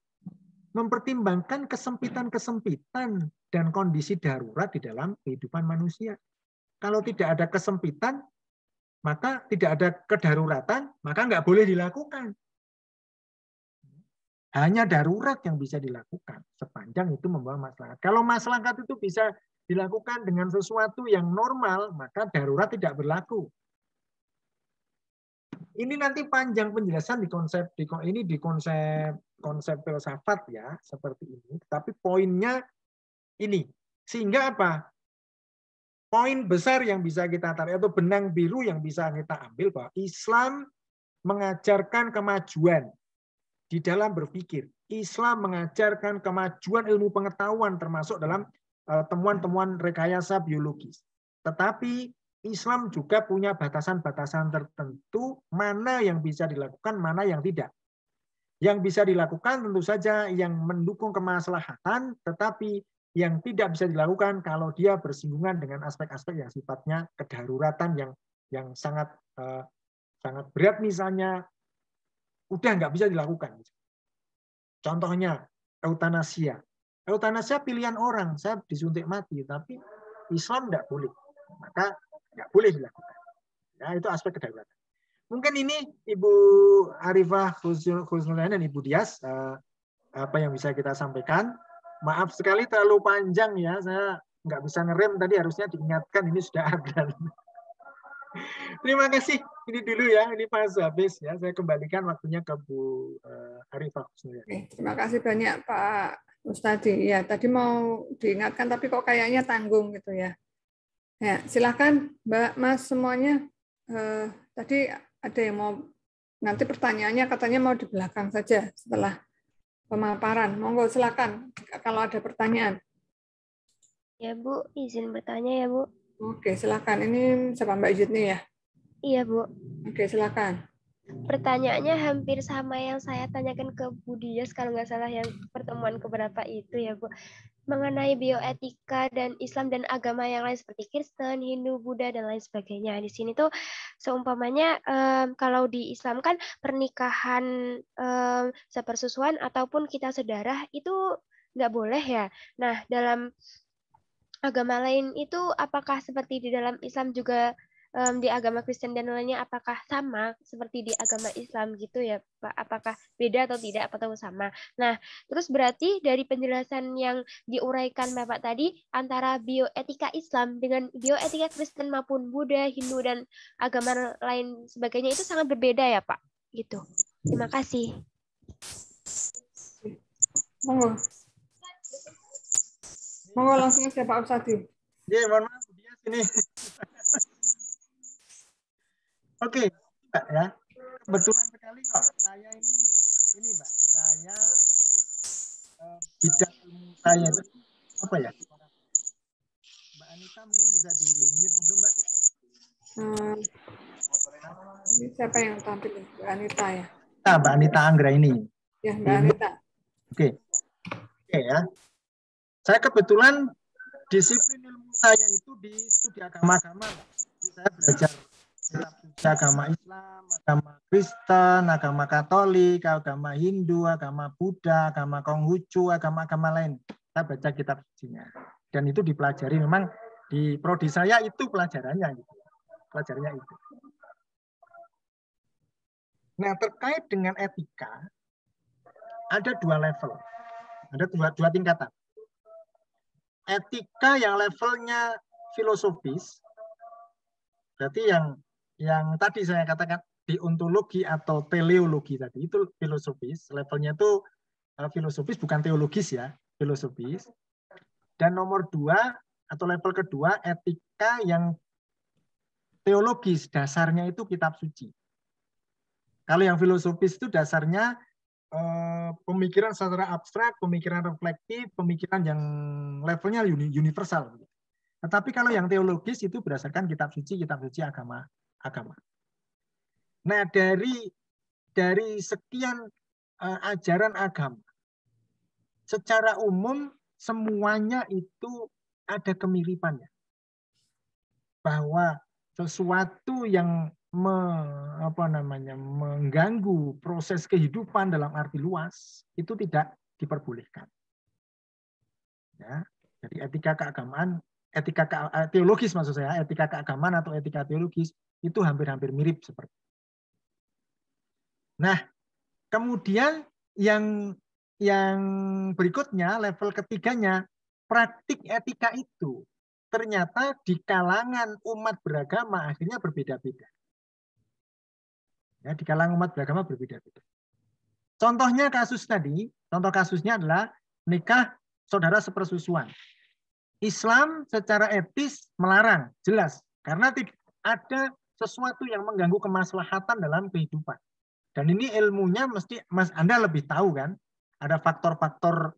Mempertimbangkan kesempitan-kesempitan dan kondisi darurat di dalam kehidupan manusia. Kalau tidak ada kesempitan, maka tidak ada kedaruratan, maka nggak boleh dilakukan. Hanya darurat yang bisa dilakukan sepanjang itu membawa maslahat. Kalau maslahat itu bisa dilakukan dengan sesuatu yang normal, maka darurat tidak berlaku. Ini nanti panjang penjelasan di konsep konsep filsafat ya seperti ini, tapi poinnya ini. Sehingga apa? Poin besar yang bisa kita tarik atau benang biru yang bisa kita ambil bahwa Islam mengajarkan kemajuan di dalam berpikir. Islam mengajarkan kemajuan ilmu pengetahuan termasuk dalam temuan-temuan rekayasa biologis. Tetapi Islam juga punya batasan-batasan tertentu mana yang bisa dilakukan, mana yang tidak. Yang bisa dilakukan tentu saja yang mendukung kemaslahatan, tetapi yang tidak bisa dilakukan kalau dia bersinggungan dengan aspek-aspek yang sifatnya kedaruratan yang sangat sangat berat, misalnya udah nggak bisa dilakukan. Contohnya eutanasia. Eutanasia pilihan orang, saya disuntik mati, tapi Islam nggak boleh, maka nggak boleh dilakukan. Ya, itu aspek kedaruratan. Mungkin ini Ibu Arifah Husnulayan dan Ibu Dias apa yang bisa kita sampaikan. Maaf sekali terlalu panjang ya, saya nggak bisa ngerem tadi, harusnya diingatkan ini sudah ada. Terima kasih. Ini dulu ya, ini pas habis ya. Saya kembalikan waktunya ke Bu Arifah Husnulayan. Terima kasih banyak Pak Ustadi. Ya, tadi mau diingatkan tapi kok kayaknya tanggung gitu ya. Ya, silakan Mbak, Mas semuanya. Tadi ada yang mau, nanti pertanyaannya katanya mau di belakang saja setelah pemaparan. Monggo silakan kalau ada pertanyaan. Ya Bu, izin bertanya ya Bu. Oke, silakan. Ini siapa, Mbak Yudni ya? Iya Bu. Oke, silakan. Pertanyaannya hampir sama yang saya tanyakan ke Bu Dias kalau nggak salah yang pertemuan keberapa itu ya Bu. Mengenai bioetika dan Islam dan agama yang lain seperti Kristen, Hindu, Buddha dan lain sebagainya. Di sini tuh seumpamanya kalau di Islam kan pernikahan sepersusuan ataupun kita sedarah itu nggak boleh ya. Nah, dalam agama lain itu apakah seperti di dalam Islam juga di agama Kristen dan lainnya apakah sama seperti di agama Islam gitu ya Pak? Apakah beda atau tidak atau sama? Nah, terus berarti dari penjelasan yang diuraikan Bapak tadi antara bioetika Islam dengan bioetika Kristen maupun Buddha, Hindu dan agama lain sebagainya itu sangat berbeda ya Pak? Gitu. Terima kasih. Monggo. Monggo langsung aja Pak Ustadi. Ya, mohon maaf dia sini. Oke, Mbak ya. Kebetulan sekali kok saya ini Mbak, saya bidang ilmu saya itu apa ya? Mbak Anita mungkin bisa di-mute dulu Mbak. Ini siapa yang tampil? Mbak Anita ya? Mbak Anita Anggra ini. Ya, Mbak Anita. Oke ya. Saya kebetulan disiplin ilmu saya itu di studi agama-agama. Saya belajar agama Islam, agama Kristen, agama Katolik, agama Hindu, agama Buddha, agama Konghucu, agama-agama lain. Saya baca kitab sucinya. Dan itu dipelajari, memang di prodi saya itu pelajarannya gitu. Pelajarannya itu. Nah, terkait dengan etika ada dua level. Ada dua tingkatan. Etika yang levelnya filosofis, berarti yang tadi saya katakan deontologi atau teleologi tadi, itu filosofis, levelnya itu filosofis bukan teologis ya, filosofis. Dan nomor dua atau level kedua, etika yang teologis, dasarnya itu kitab suci. Kalau yang filosofis itu dasarnya pemikiran secara abstrak, pemikiran reflektif, pemikiran yang levelnya universal. Tetapi kalau yang teologis itu berdasarkan kitab suci agama. Nah, dari sekian ajaran agama, secara umum semuanya itu ada kemiripannya. Bahwa sesuatu yang mengganggu proses kehidupan dalam arti luas itu tidak diperbolehkan. Ya, jadi etika keagamaan, teologis maksud saya, etika keagamaan atau etika teologis itu hampir-hampir mirip seperti. Nah, kemudian yang berikutnya, level ketiganya, praktik etika itu ternyata di kalangan umat beragama akhirnya berbeda-beda. Ya, di kalangan umat beragama berbeda-beda. Contohnya kasus tadi, contoh kasusnya adalah nikah saudara sepersusuan. Islam secara etis melarang, jelas. Karena tidak ada sesuatu yang mengganggu kemaslahatan dalam kehidupan. Dan ini ilmunya mesti Anda lebih tahu kan, ada faktor-faktor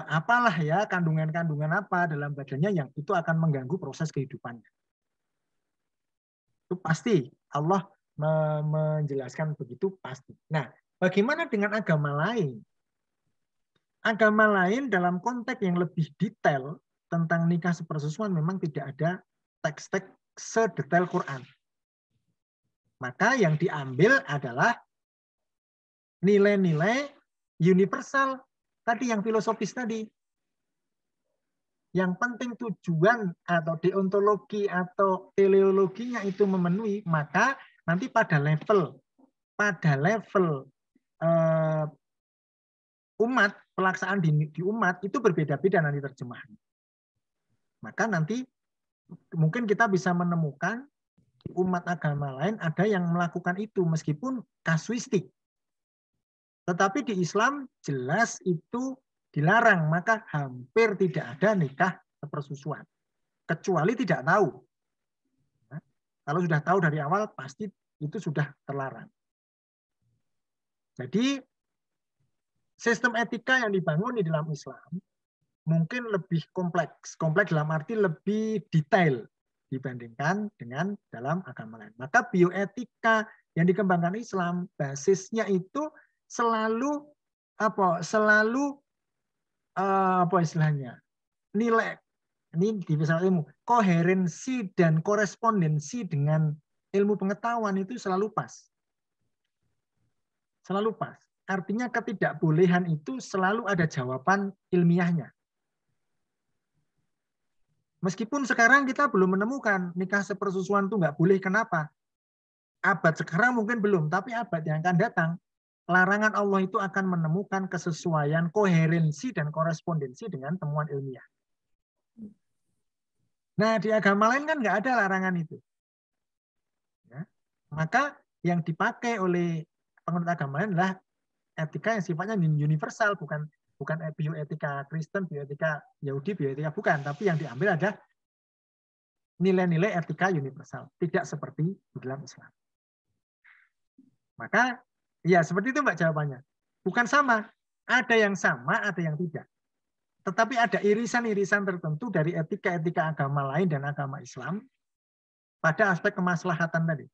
apalah ya, kandungan-kandungan apa dalam badannya yang itu akan mengganggu proses kehidupannya. Itu pasti Allah menjelaskan begitu pasti. Nah, bagaimana dengan agama lain? Agama lain dalam konteks yang lebih detail tentang nikah sepersusuan memang tidak ada teks-teks sedetail Quran. Maka yang diambil adalah nilai-nilai universal tadi yang filosofis tadi. Yang penting tujuan atau deontologi atau teleologinya itu memenuhi, maka nanti pada level umat, pelaksanaan di umat itu berbeda-beda nanti terjemahan. Maka nanti mungkin kita bisa menemukan di umat agama lain ada yang melakukan itu meskipun kasuistik. Tetapi di Islam jelas itu dilarang, maka hampir tidak ada nikah sepersusuan. Kecuali tidak tahu. Nah, kalau sudah tahu dari awal, pasti itu sudah terlarang. Jadi, sistem etika yang dibangun di dalam Islam mungkin lebih kompleks. Kompleks dalam arti lebih detail dibandingkan dengan dalam agama lain. Maka bioetika yang dikembangkan Islam, basisnya itu selalu apa istilahnya, nilai ini di misalnya ilmu koherensi dan korespondensi dengan ilmu pengetahuan itu selalu pas, artinya ketidakbolehan itu selalu ada jawaban ilmiahnya. Meskipun sekarang kita belum menemukan nikah sepersusuan itu nggak boleh, kenapa? Abad sekarang mungkin belum, tapi abad yang akan datang larangan Allah itu akan menemukan kesesuaian, koherensi, dan korespondensi dengan temuan ilmiah. Nah, di agama lain kan nggak ada larangan itu. Ya. Maka yang dipakai oleh penganut agama lain adalah etika yang sifatnya universal, bukan bioetika Kristen, bioetika Yahudi, bioetika bukan, tapi yang diambil ada nilai-nilai etika universal, tidak seperti di dalam Islam. Maka ya, seperti itu Mbak jawabannya. Bukan sama. Ada yang sama, ada yang tidak. Tetapi ada irisan-irisan tertentu dari etika-etika agama lain dan agama Islam pada aspek kemaslahatan tadi.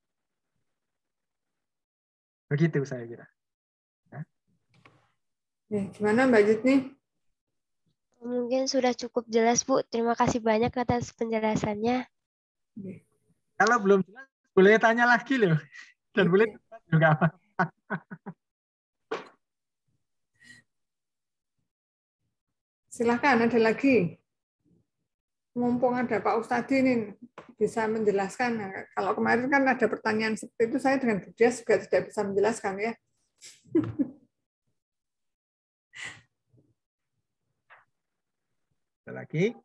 Begitu saya kira. Ya, gimana Mbak Jitni? Mungkin sudah cukup jelas, Bu. Terima kasih banyak atas penjelasannya. Kalau belum jelas, boleh tanya lagi loh. Dan boleh juga apa. Silakan, ada lagi. Mumpung ada Pak Ustadz ini bisa menjelaskan. Nah, kalau kemarin kan ada pertanyaan seperti itu, saya dengan Budias juga tidak bisa menjelaskan ya. Ada lagi?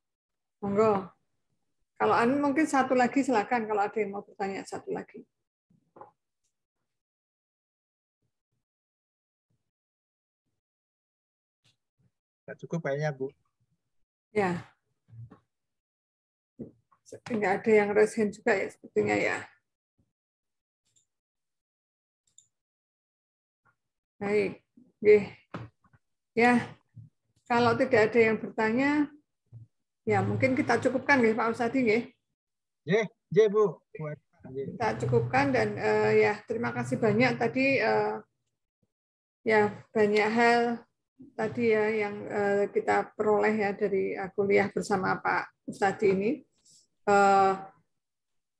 Monggo. Kalau Anda mungkin satu lagi silakan kalau ada yang mau bertanya satu lagi. Nggak cukup kayaknya, Bu. Ya. Nggak ada yang raise hand juga ya sepertinya ya. Baik. Ya. Kalau tidak ada yang bertanya, ya mungkin kita cukupkan ya Pak Ustadz ya. Ya, Bu. Kita cukupkan dan ya terima kasih banyak tadi ya banyak hal tadi ya yang kita peroleh ya dari kuliah bersama Pak Ustadz ini.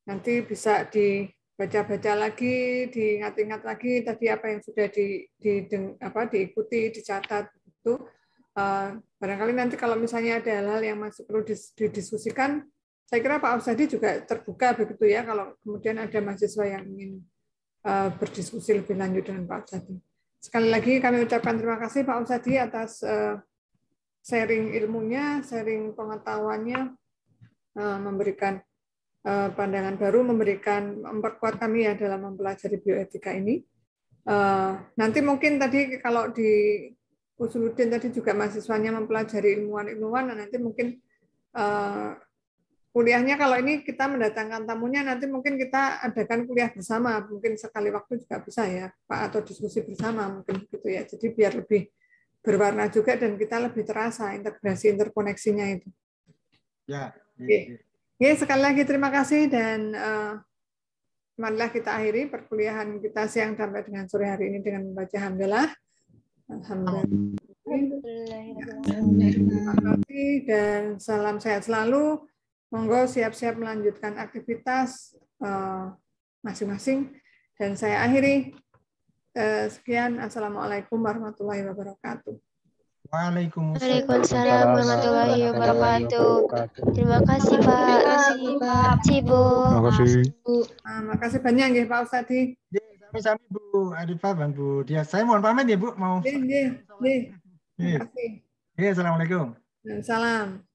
Nanti bisa dibaca-baca lagi, diingat-ingat lagi tadi apa yang sudah diikuti, dicatat itu. Barangkali nanti kalau misalnya ada hal-hal yang masih perlu didiskusikan, saya kira Pak Ustadi juga terbuka begitu ya kalau kemudian ada mahasiswa yang ingin berdiskusi lebih lanjut dengan Pak Ustadi. Sekali lagi kami ucapkan terima kasih Pak Ustadi atas sharing ilmunya, sharing pengetahuannya, memberikan pandangan baru, memperkuat kami ya dalam mempelajari bioetika ini. Nanti mungkin tadi kalau di Usuluddin tadi juga mahasiswanya mempelajari ilmuwan-ilmuwan, nanti mungkin kuliahnya kalau ini kita mendatangkan tamunya, nanti mungkin kita adakan kuliah bersama, mungkin sekali waktu juga bisa ya Pak, atau diskusi bersama mungkin gitu ya. Jadi biar lebih berwarna juga dan kita lebih terasa integrasi interkoneksinya itu. Ya. Oke. Oke, sekali lagi terima kasih dan marilah kita akhiri perkuliahan kita siang sampai dengan sore hari ini dengan membaca hamdalah. Alhamdulillah. Terima kasih dan salam sehat selalu. Monggo siap-siap melanjutkan aktivitas masing-masing. Dan saya akhiri. Sekian. Assalamualaikum warahmatullahi wabarakatuh. Waalaikumsalam warahmatullahi wabarakatuh. Terima kasih Pak. Terima kasih Bu. Terima kasih. Terima kasih banyak ya Pak Ustadi. Sami-sami Bu Arifah, Bang Bu Dias. Saya mohon pamit ya Bu, mau. Terima kasih. Assalamualaikum. Salam.